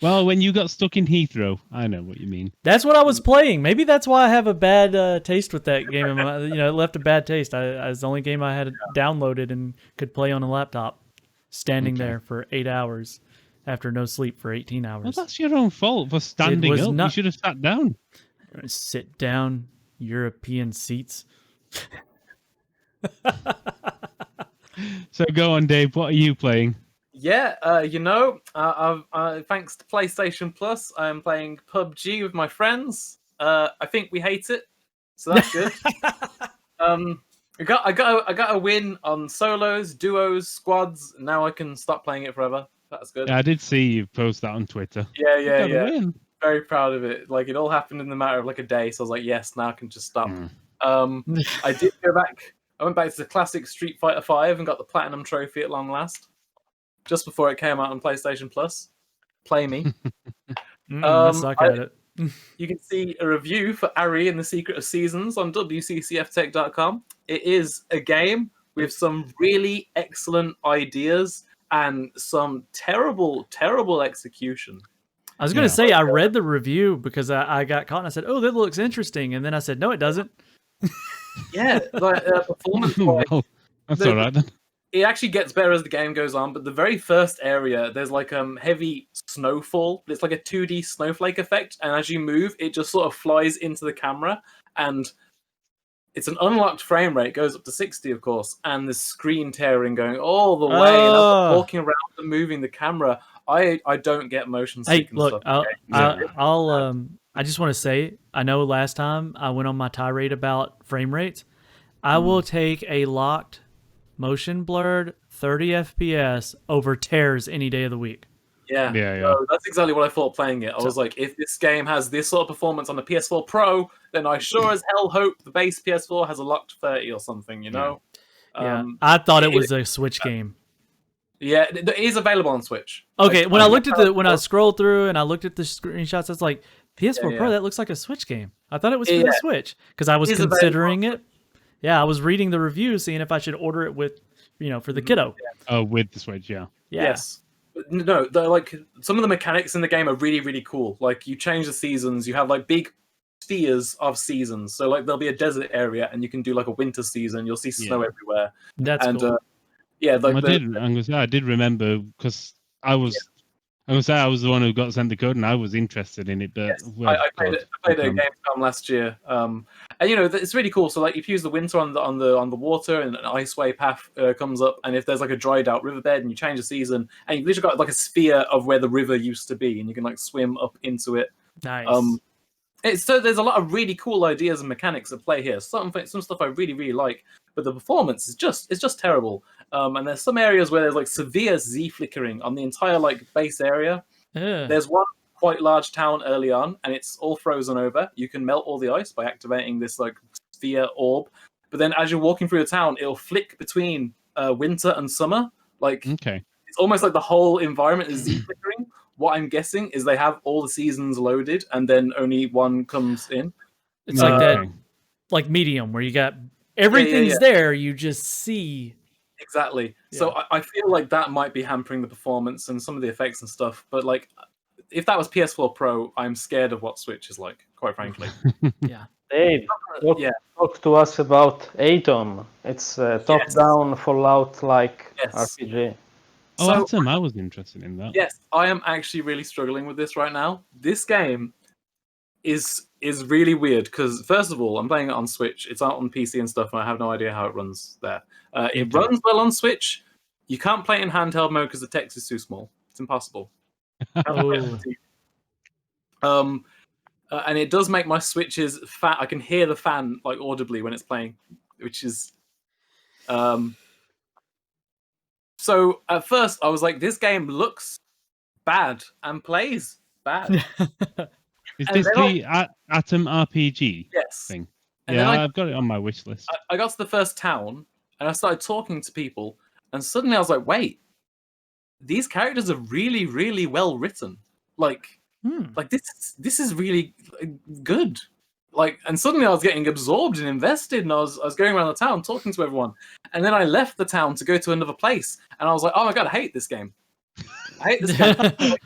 Well, when you got stuck in Heathrow, I know what you mean. That's what I was playing. Maybe that's why I have a bad taste with that game. It left a bad taste. It was the only game I had downloaded and could play on a laptop, standing there for 8 hours after no sleep for 18 hours. Well, that's your own fault for standing up. You should have sat down. Sit down, European seats. So go on, Dave. What are you playing? Yeah, thanks to PlayStation Plus, I'm playing PUBG with my friends. I think we hate it, so that's good. I got a win on solos, duos, squads. Now I can stop playing it forever. That's good. Yeah, I did see you post that on Twitter. Yeah. Win. Very proud of it. Like, it all happened in the matter of like a day, so I was like, yes, now I can just stop. I did go back. I went back to the classic Street Fighter V and got the Platinum Trophy at long last, just before it came out on PlayStation Plus. Play me. I suck at it. You can see a review for Ari and the Secret of Seasons on wccftech.com. It is a game with some really excellent ideas and some terrible, terrible execution. I was going to say, I read the review because I got caught and I said, oh, that looks interesting. And then I said, no, it doesn't. Yeah, like performance. Well, that's all right then. It actually gets better as the game goes on, but the very first area, there's like heavy snowfall. It's like a 2D snowflake effect, and as you move, it just sort of flies into the camera, and it's an unlocked frame rate, goes up to 60, of course, and the screen tearing going all the way, and I'm walking around and moving the camera. I don't get motion sick and look, stuff. I just want to say, I know last time I went on my tirade about frame rates. I will take a locked, motion blurred 30 FPS over tears any day of the week. Yeah. So that's exactly what I thought playing it. I was like, if this game has this sort of performance on the PS4 Pro, then I sure as hell hope the base PS4 has a locked 30 or something, Yeah, I thought it was a Switch game. Yeah, it is available on Switch. Okay, when I scrolled through and I looked at the screenshots, I was like, PS4 Pro, that looks like a Switch game. I thought it was for the Switch because I was considering it. Yeah, I was reading the reviews, seeing if I should order it with, for the kiddo. Oh, with the Switch, yeah. Yes. No, like some of the mechanics in the game are really, really cool. Like you change the seasons, you have like big spheres of seasons. So like there'll be a desert area, and you can do like a winter season. You'll see snow everywhere. That's cool. I did remember because I was the one who got sent the code, and I was interested in it. But I played it at Gamescom last year, and it's really cool. So like, if you use the winter on the water, and an iceway path comes up, and if there's like a dried out riverbed, and you change the season, and you've literally got like a sphere of where the river used to be, and you can like swim up into it. Nice. So there's a lot of really cool ideas and mechanics at play here. Some stuff I really, really like, but the performance is just terrible. And there's some areas where there's like severe Z flickering on the entire like base area. There's one quite large town early on, and it's all frozen over. You can melt all the ice by activating this like sphere orb, but then as you're walking through the town, it'll flick between winter and summer. Like, it's almost like the whole environment is Z flickering. What I'm guessing is they have all the seasons loaded, and then only one comes in. It's like that, like Medium, where you got everything's there. You just see. Exactly. Yeah. So I feel like that might be hampering the performance and some of the effects and stuff. But like, if that was PS4 Pro, I'm scared of what Switch is like, quite frankly. Yeah. Dave, talk to us about Atom. It's a top-down Fallout-like RPG. Oh, Atom, I was interested in that. Yes, I am actually really struggling with this right now. This game is really weird because, first of all, I'm playing it on Switch. It's out on PC and stuff, and I have no idea how it runs there. It runs well on Switch. You can't play it in handheld mode because the text is too small. It's impossible. And it does make my switches fat. I can hear the fan like audibly when it's playing, which is. So at first I was like, this game looks bad and plays bad. Is this the Atom RPG thing? And yeah, I've got it on my wish list. I got to the first town and I started talking to people, and suddenly I was like, wait, these characters are really, really well written. Like this is really good. Like, and suddenly I was getting absorbed and invested, and I was going around the town talking to everyone. And then I left the town to go to another place, and I was like, oh my god, I hate this game. I hate this game. Like,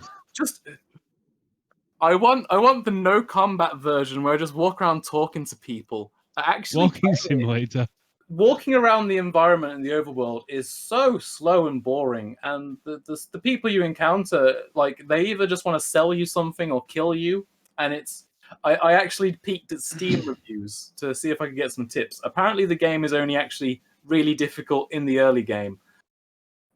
I want the no combat version where I just walk around talking to people. Walking simulator. Walking around the environment in the overworld is so slow and boring, and the people you encounter, like, they either just want to sell you something or kill you, and it's. I actually peeked at Steam reviews to see if I could get some tips. Apparently, the game is only actually really difficult in the early game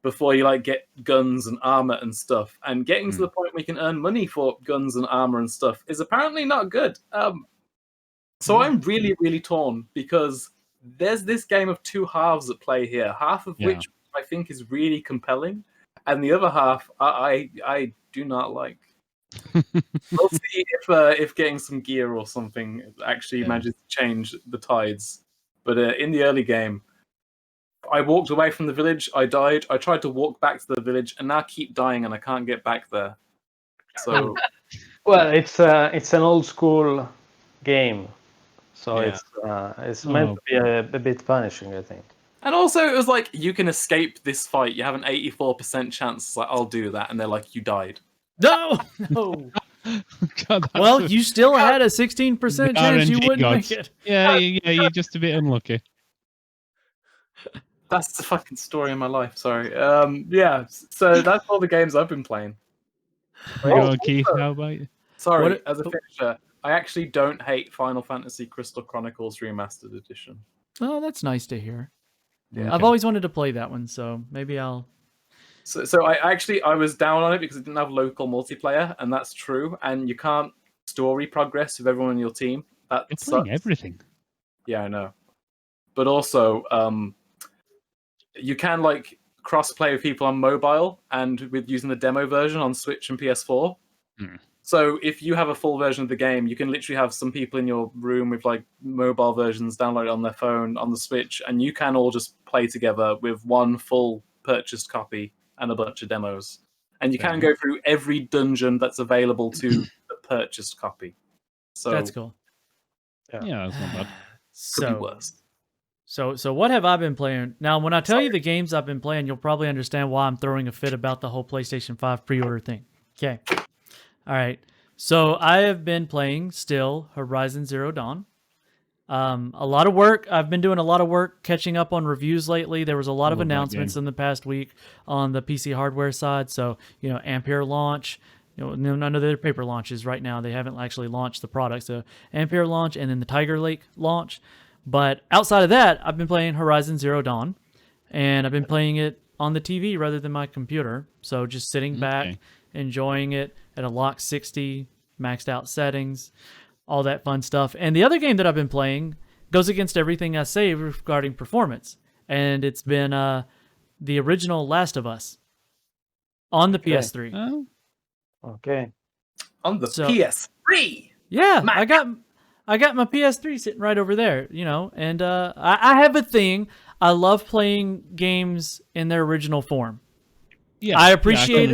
before you like get guns and armor and stuff. And getting to the point where you can earn money for guns and armor and stuff is apparently not good. So I'm really, really torn because there's this game of two halves at play here. Half of which I think is really compelling, and the other half I do not like. We'll see if getting some gear or something actually manages to change the tides. But in the early game, I walked away from the village, I died, I tried to walk back to the village, and now I keep dying and I can't get back there. So, well, it's an old school game, so it's meant to be a bit punishing, I think. And also, it was like, you can escape this fight. You have an 84% chance. It's like, I'll do that, and they're like, you died. No. God, well, you still had a 16% chance you wouldn't make it. Yeah, you're just a bit unlucky. That's the fucking story of my life. Sorry. So that's all the games I've been playing. Keith, how about you? Sorry, as a finisher, I actually don't hate Final Fantasy Crystal Chronicles Remastered Edition. Oh, that's nice to hear. Yeah, I've always wanted to play that one, so maybe I'll. So I was down on it because it didn't have local multiplayer, and that's true. And you can't story progress with everyone on your team. That You're sucks. playing everything. Yeah, I know. But also, you can like cross-play with people on mobile and with using the demo version on Switch and PS4. So if you have a full version of the game, you can literally have some people in your room with like mobile versions downloaded on their phone on the Switch, and you can all just play together with one full purchased copy and a bunch of demos. And you can go through every dungeon that's available to the purchased copy. So that's cool. Yeah, that's not bad. Could be worse. So what have I been playing? Now, when I tell you the games I've been playing, you'll probably understand why I'm throwing a fit about the whole PlayStation 5 pre-order thing. Okay. All right. So I have been playing still Horizon Zero Dawn. A lot of work. I've been doing a lot of work catching up on reviews lately. There was a lot of announcements in the past week on the PC hardware side. So, Ampere launch. None of their paper launches right now. They haven't actually launched the product. So Ampere launch and then the Tiger Lake launch. But outside of that, I've been playing Horizon Zero Dawn, and I've been playing it on the TV rather than my computer. So just sitting back, enjoying it at a lock 60, maxed out settings, all that fun stuff. And the other game that I've been playing goes against everything I say regarding performance, and it's been the original Last of Us on the PS3. Oh. Okay. On the PS3. Yeah, I got my PS3 sitting right over there, and I have a thing. I love playing games in their original form. Yeah, I appreciate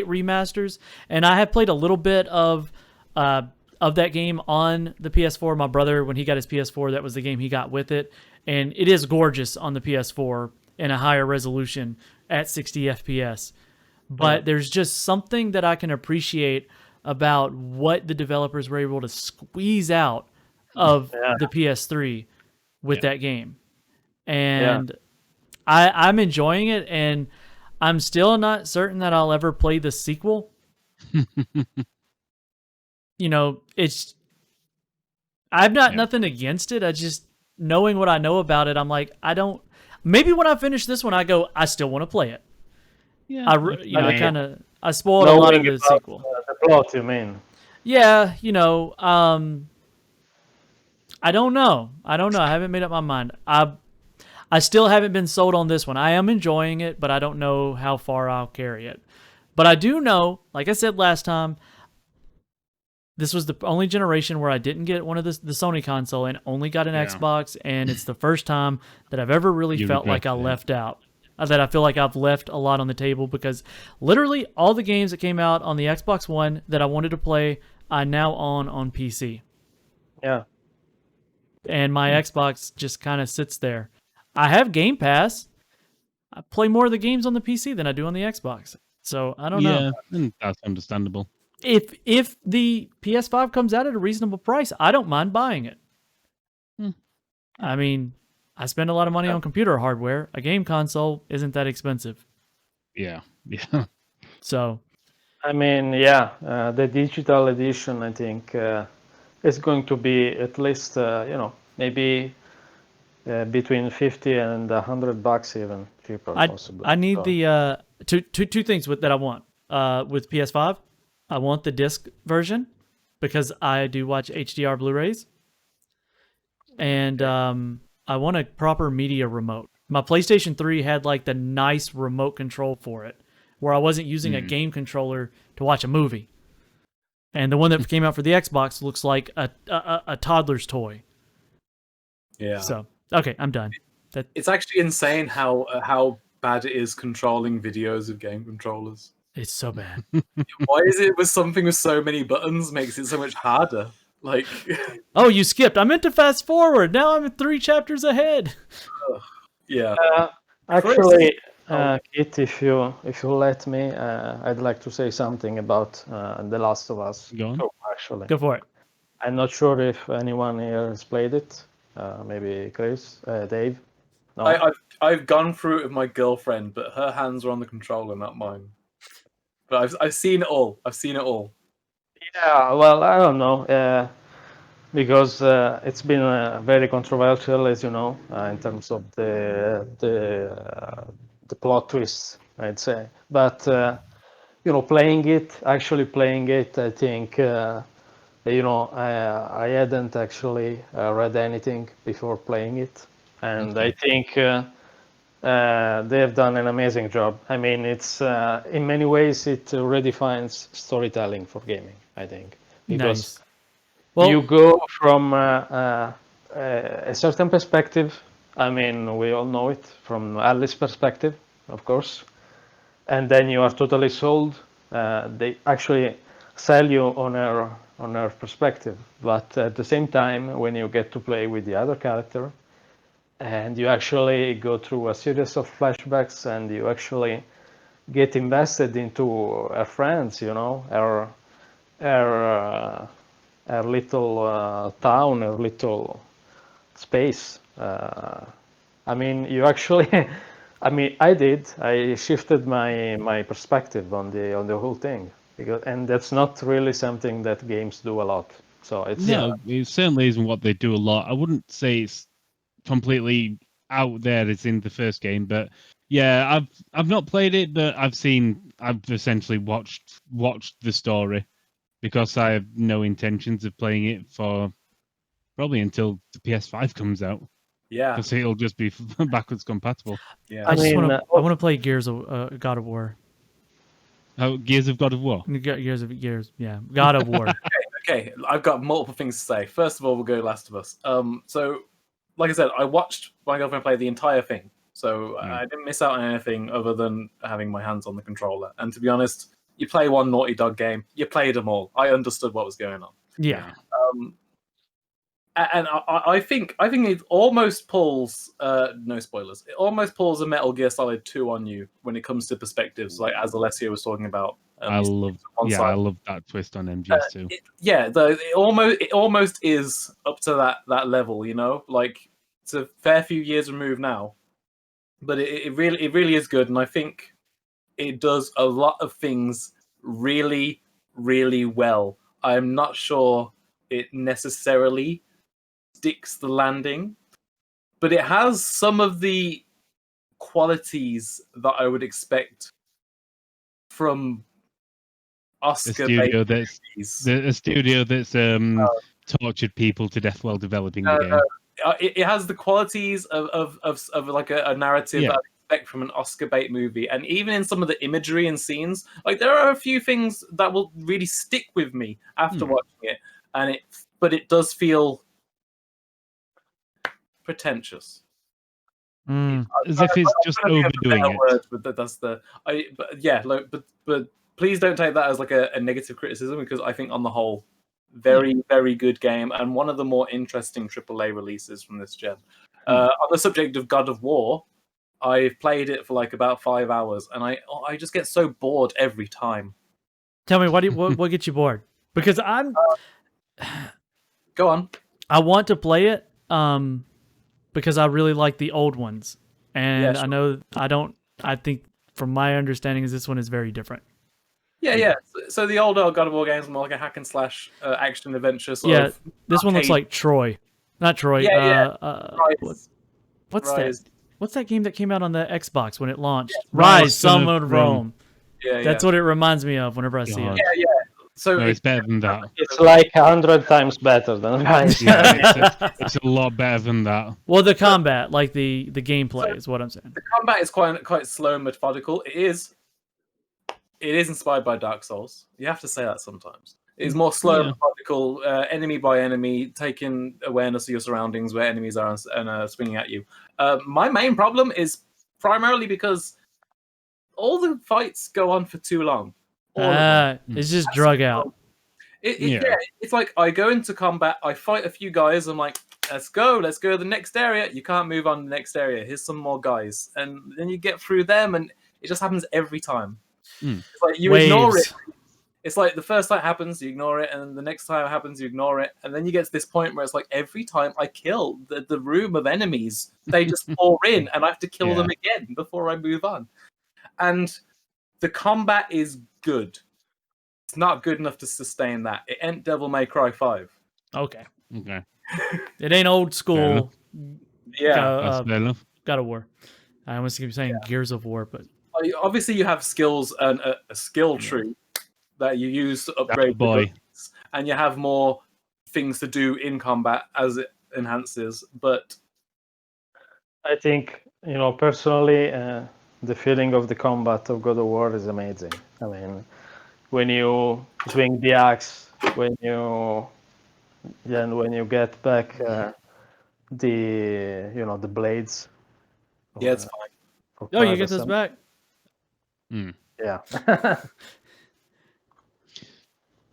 remasters, and I have played a little bit of that game on the PS4. My brother, when he got his PS4, that was the game he got with it, and it is gorgeous on the PS4 in a higher resolution at 60 FPS. But there's just something that I can appreciate about what the developers were able to squeeze out of the PS3 with that game. And I'm enjoying it, and I'm still not certain that I'll ever play the sequel. I've not nothing against it. I just, knowing what I know about it, I'm like, maybe when I finish this one, I go, I still want to play it. Yeah. I spoiled a lot of the sequel. The plot, you mean? Yeah, I don't know. I haven't made up my mind. I still haven't been sold on this one. I am enjoying it, but I don't know how far I'll carry it. But I do know, like I said last time, this was the only generation where I didn't get one of the Sony console and only got an Xbox, and it's the first time that I've ever really felt like I left out. That I feel like I've left a lot on the table, because literally all the games that came out on the Xbox One that I wanted to play, I now own on PC. Yeah. And my Xbox just kind of sits there. I have Game Pass. I play more of the games on the PC than I do on the Xbox. So I don't know. Yeah, that's understandable. If the PS5 comes out at a reasonable price, I don't mind buying it. I mean, I spend a lot of money on computer hardware. A game console isn't that expensive. Yeah. So, I mean, the digital edition, I think, is going to be at least, maybe between $50 and $100 even cheaper, possibly. I need the two things that I want with PS5. I want the disc version because I do watch HDR Blu-rays, and I want a proper media remote. My PlayStation 3 had like the nice remote control for it, where I wasn't using a game controller to watch a movie. And the one that came out for the Xbox looks like a toddler's toy. Yeah. So, okay, I'm done. It's actually insane how bad it is controlling videos with game controllers. It's so bad. Why is it with something with so many buttons makes it so much harder? Like, oh, you skipped. I meant to fast forward. Now I'm 3 chapters ahead. Yeah. Actually, Kit, if you let me, I'd like to say something about The Last of Us. Go on. Actually, Go for it. I'm not sure if anyone here has played it. Maybe Chris, Dave. No? I've gone through it with my girlfriend, but her hands are on the controller, not mine. But I've seen it all. Yeah, well, I don't know, because it's been very controversial, as you know, in terms of the plot twists, I'd say. But actually playing it, I think, I hadn't actually read anything before playing it, and I think they have done an amazing job. I mean, it's in many ways it redefines storytelling for gaming, I think, because you go from a certain perspective. I mean, we all know it from Alice's perspective, of course, and then you are totally sold. They actually sell you on her perspective, but at the same time, when you get to play with the other character, and you actually go through a series of flashbacks, and you actually get invested into her friends, her little town, her little space. I mean, you actually, I shifted my perspective on the whole thing, and that's not really something that games do a lot. So it's it certainly isn't what they do a lot. I wouldn't say it's completely out there as in the first game, but yeah, I've not played it, but I've essentially watched the story, because I have no intentions of playing it for probably until the PS5 comes out. Yeah, because it'll just be backwards compatible. Yeah, I want to play Gears of God of War. Oh, Gears of God of War. Gears, yeah, God of War. Okay, I've got multiple things to say. First of all, we'll go Last of Us. So, like I said, I watched my girlfriend play the entire thing, so I didn't miss out on anything other than having my hands on the controller. And to be honest, you play one Naughty Dog game, you played them all. I understood what was going on. Yeah. And I think it almost pulls no spoilers. It almost pulls a Metal Gear Solid 2 on you when it comes to perspectives, like as Alessio was talking about. I love that twist on MGS2. It almost is up to that level, you know. Like it's a fair few years removed now, but it really is good, and I think it does a lot of things really, really well. I'm not sure it necessarily sticks the landing, but it has some of the qualities that I would expect from Oscar. A studio that's tortured people to death while developing the game. It has the qualities of like a narrative that I expect from an Oscar bait movie, and even in some of the imagery and scenes, like there are a few things that will really stick with me after watching it, but it does feel pretentious. As if it's just overdoing it. Word, but that's but please don't take that as like a negative criticism, because I think on the whole, very, very good game, and one of the more interesting AAA releases from this gen. On the subject of God of War, I've played it for like about 5 hours, and I just get so bored every time. Tell me, what gets you bored? Because I'm... Go on. I want to play it because I really like the old ones. And I know I think from my understanding is this one is very different. Yeah. So the older God of War games are more like a hack and slash action adventure sort of. This one looks like Troy. Not Troy. What's Rise. that? What's that game that came out on the Xbox when it launched? Rise, Son of Rome. That's what it reminds me of whenever I see it. Yeah. So it's better than that. It's like 100 times better than Rise. It's a lot better than that. Well, the combat, like the gameplay, is what I'm saying. The combat is quite slow and methodical. It is inspired by Dark Souls. You have to say that sometimes. It's more slow and methodical, enemy by enemy, taking awareness of your surroundings where enemies are and swinging at you. My main problem is primarily because all the fights go on for too long. It's just drug out. It's like I go into combat, I fight a few guys, I'm like, let's go to the next area. You can't move on to the next area. Here's some more guys. And then you get through them, and it just happens every time. It's like you ignore it. It's like the first time it happens, you ignore it, and the next time it happens, you ignore it, and then you get to this point where it's like every time I kill the room of enemies, they just pour in, and I have to kill them again before I move on. And the combat is good. It's not good enough to sustain that. It ain't Devil May Cry 5. Okay. It ain't old school. That's fair enough. God of War. I almost keep saying Gears of War, but obviously you have skills and a skill tree that you use to upgrade abilities, and you have more things to do in combat as it enhances. But I think, personally, the feeling of the combat of God of War is amazing. I mean, when you swing the axe, when you get back the blades. It's fine. Oh, you get this back. Yeah.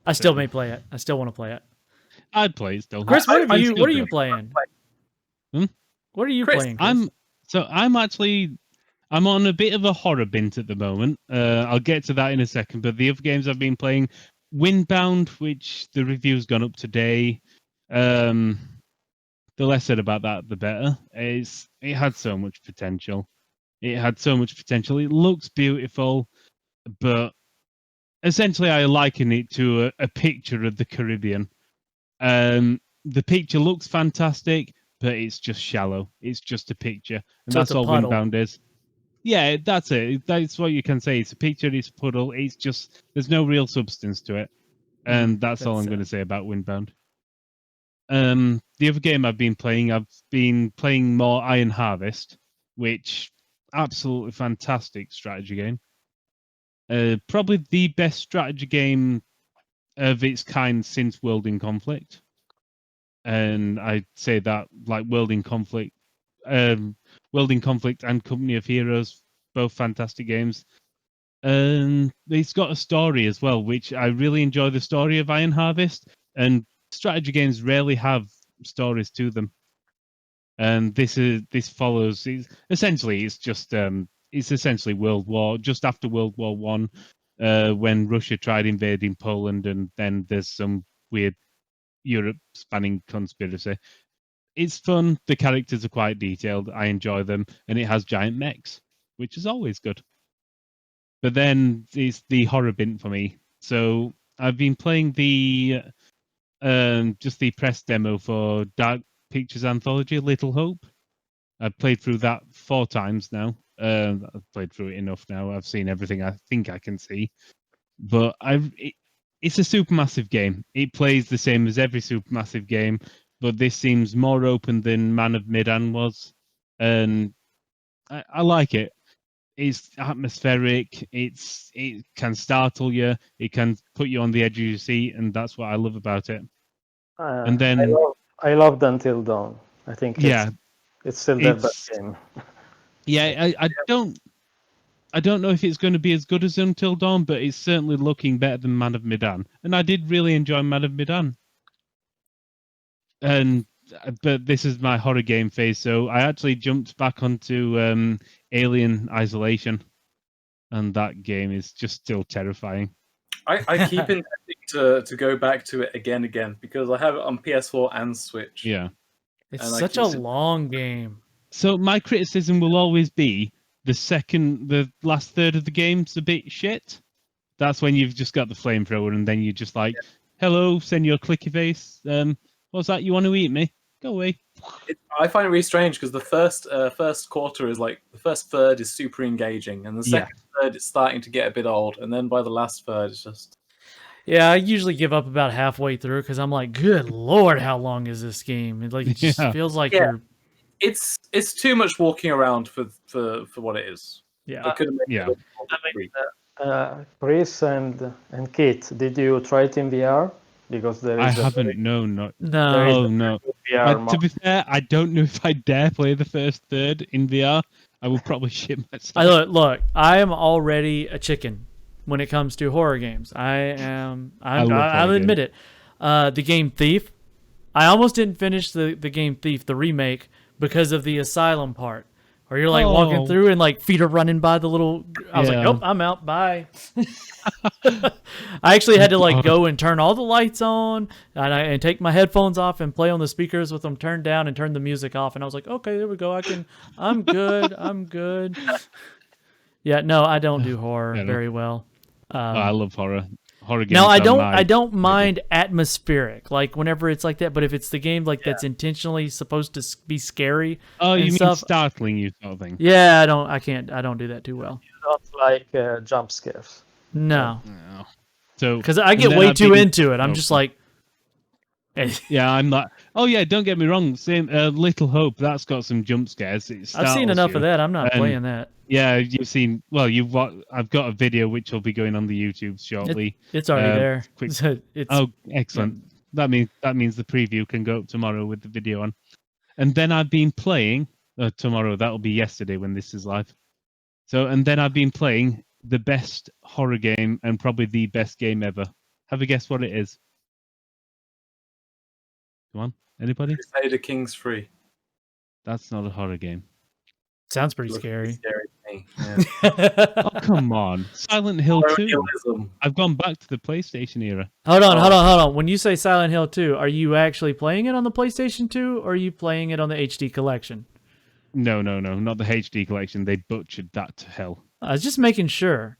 I still may play it. I still want to play it. I'd play it still. Chris, what are you playing? What are you playing, Chris? I'm on a bit of a horror bint at the moment. I'll get to that in a second. But the other games I've been playing, Windbound, which the review's gone up today. The less said about that, the better. It had so much potential. It looks beautiful, but essentially I liken it to a picture of the Caribbean. The picture looks fantastic, but it's just shallow. It's just a picture, and so that's all puddle. Windbound is. Yeah, that's it. That's what you can say. It's a picture. It's a puddle. It's just there's no real substance to it, and that's all I'm going to say about Windbound. The other game I've been playing more Iron Harvest, which absolutely fantastic strategy game. Probably the best strategy game of its kind since World in Conflict. And I'd say that like World in Conflict and Company of Heroes, both fantastic games. It's got a story as well, which I really enjoy the story of Iron Harvest. And strategy games rarely have stories to them. And this follows. It's essentially just after World War One, when Russia tried invading Poland, and then there's some weird Europe-spanning conspiracy. It's fun. The characters are quite detailed. I enjoy them, and it has giant mechs, which is always good. But then it's the horror bit for me. So I've been playing just the press demo for Dark Pictures Anthology, Little Hope. I've played through that 4 times now. I've played through it enough now. I've seen everything I think I can see. But it's a supermassive game. It plays the same as every supermassive game, but this seems more open than Man of Medan was. And I like it. It's atmospheric. It can startle you. It can put you on the edge of your seat, and that's what I love about it. And then I loved Until Dawn. I think it's still their best game. Yeah, I don't know if it's going to be as good as Until Dawn, but it's certainly looking better than Man of Medan. And I did really enjoy Man of Medan. But this is my horror game phase, so I actually jumped back onto Alien Isolation, and that game is just still terrifying. I keep intending to go back to it again because I have it on PS4 and Switch. Yeah, it's such a long game. So my criticism will always be the last third of the game's a bit shit. That's when you've just got the flamethrower, and then you're just like, "Hello, senor clicky face. What's that? You want to eat me? Go away." I find it really strange because the first quarter is like the first third is super engaging, and the second third it's starting to get a bit old, and then by the last third it's just. Yeah, I usually give up about halfway through because I'm like, "Good Lord, how long is this game?" It just feels like you're. It's too much walking around for what it is. Yeah. Chris and Kate, did you try it in VR? Because there is. I haven't. No. VR to be fair, I don't know if I dare play the first third in VR. I will probably shit myself. Look, I am already a chicken when it comes to horror games. I'll admit it. The game Thief. I almost didn't finish the game Thief, the remake, because of the asylum part, where you're like walking through and like feet are running by the little. I was like, nope, I'm out. Bye. I actually had to like go and turn all the lights on and take my headphones off and play on the speakers with them turned down and turn the music off. And I was like, okay, there we go. I'm good. I'm good. Yeah, no, I don't do horror very well. I love horror. Horror games. No, I don't mind atmospheric, like whenever it's like that. But if it's the game like that's intentionally supposed to be scary, you mean startling you sort of thing? Yeah, I don't do that too well. You don't like jump scares? No. So because I get way too into it, I'm just like. Yeah, I'm not. Oh yeah, don't get me wrong. Same Little Hope. That's got some jump scares. I've seen enough of that. I'm not playing that. Yeah, you've seen. Well, I've got a video which will be going on the YouTube shortly. It's already there. Excellent. That means the preview can go up tomorrow with the video on. And then I've been playing tomorrow. That'll be yesterday when this is live. And then I've been playing the best horror game and probably the best game ever. Have a guess what it is? Come on, anybody? Crusader Kings 3. That's not a horror game. Sounds pretty scary. Scary to me. Yeah. Oh, come on. Silent Hill 2. I've gone back to the PlayStation era. Hold on. When you say Silent Hill 2, are you actually playing it on the PlayStation 2 or are you playing it on the HD collection? No, not the HD collection. They butchered that to hell. I was just making sure.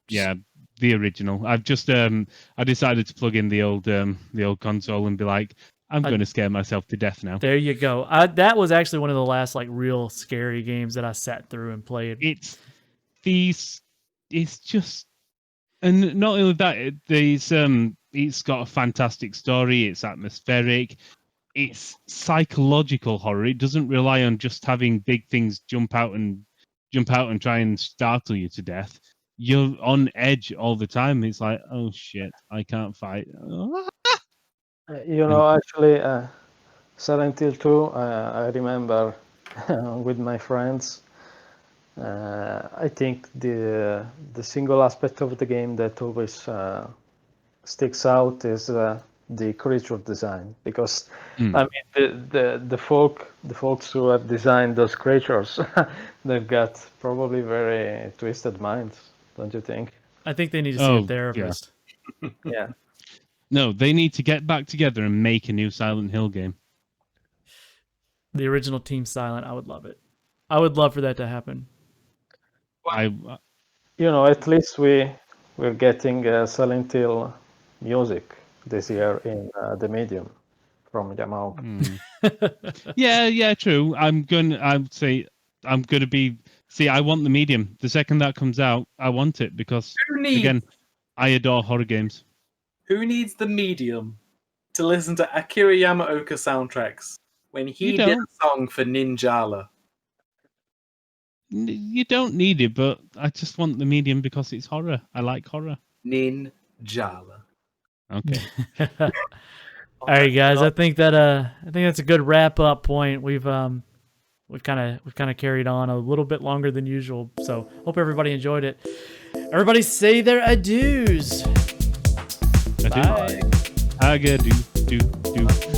Yeah, the original. I've just I decided to plug in the old console and be like, I'm going to scare myself to death now. There you go. That was actually one of the last like real scary games that I sat through and played. It's just, and not only that, it's got a fantastic story. It's atmospheric. It's psychological horror. It doesn't rely on just having big things jump out and try and startle you to death. You're on edge all the time. It's like, oh shit, I can't fight. Actually, Silent Hill 2, I remember with my friends. I think the single aspect of the game that always sticks out is the creature design, because Hmm. I mean the folks who have designed those creatures, they've got probably very twisted minds, don't you think? I think they need to see a Oh, yeah. therapist. Yeah. No, they need to get back together and make a new Silent Hill game. The original Team Silent, I would love it. I would love for that to happen. You know, at least we're getting Silent Hill music this year in the Medium from Yamaoka. Yeah, true. I'd say I'm gonna be. See, I want the medium. The second that comes out, I want it because again, I adore horror games. Who needs the medium to listen to Akira Yamaoka soundtracks when he did a song for Ninjala? You don't need it, but I just want the medium because it's horror. I like horror. Ninjala. Okay. All right, guys. I think that's a good wrap up point. We've kind of carried on a little bit longer than usual. So hope everybody enjoyed it. Everybody say their adieus. Adieu. Bye. Aga do.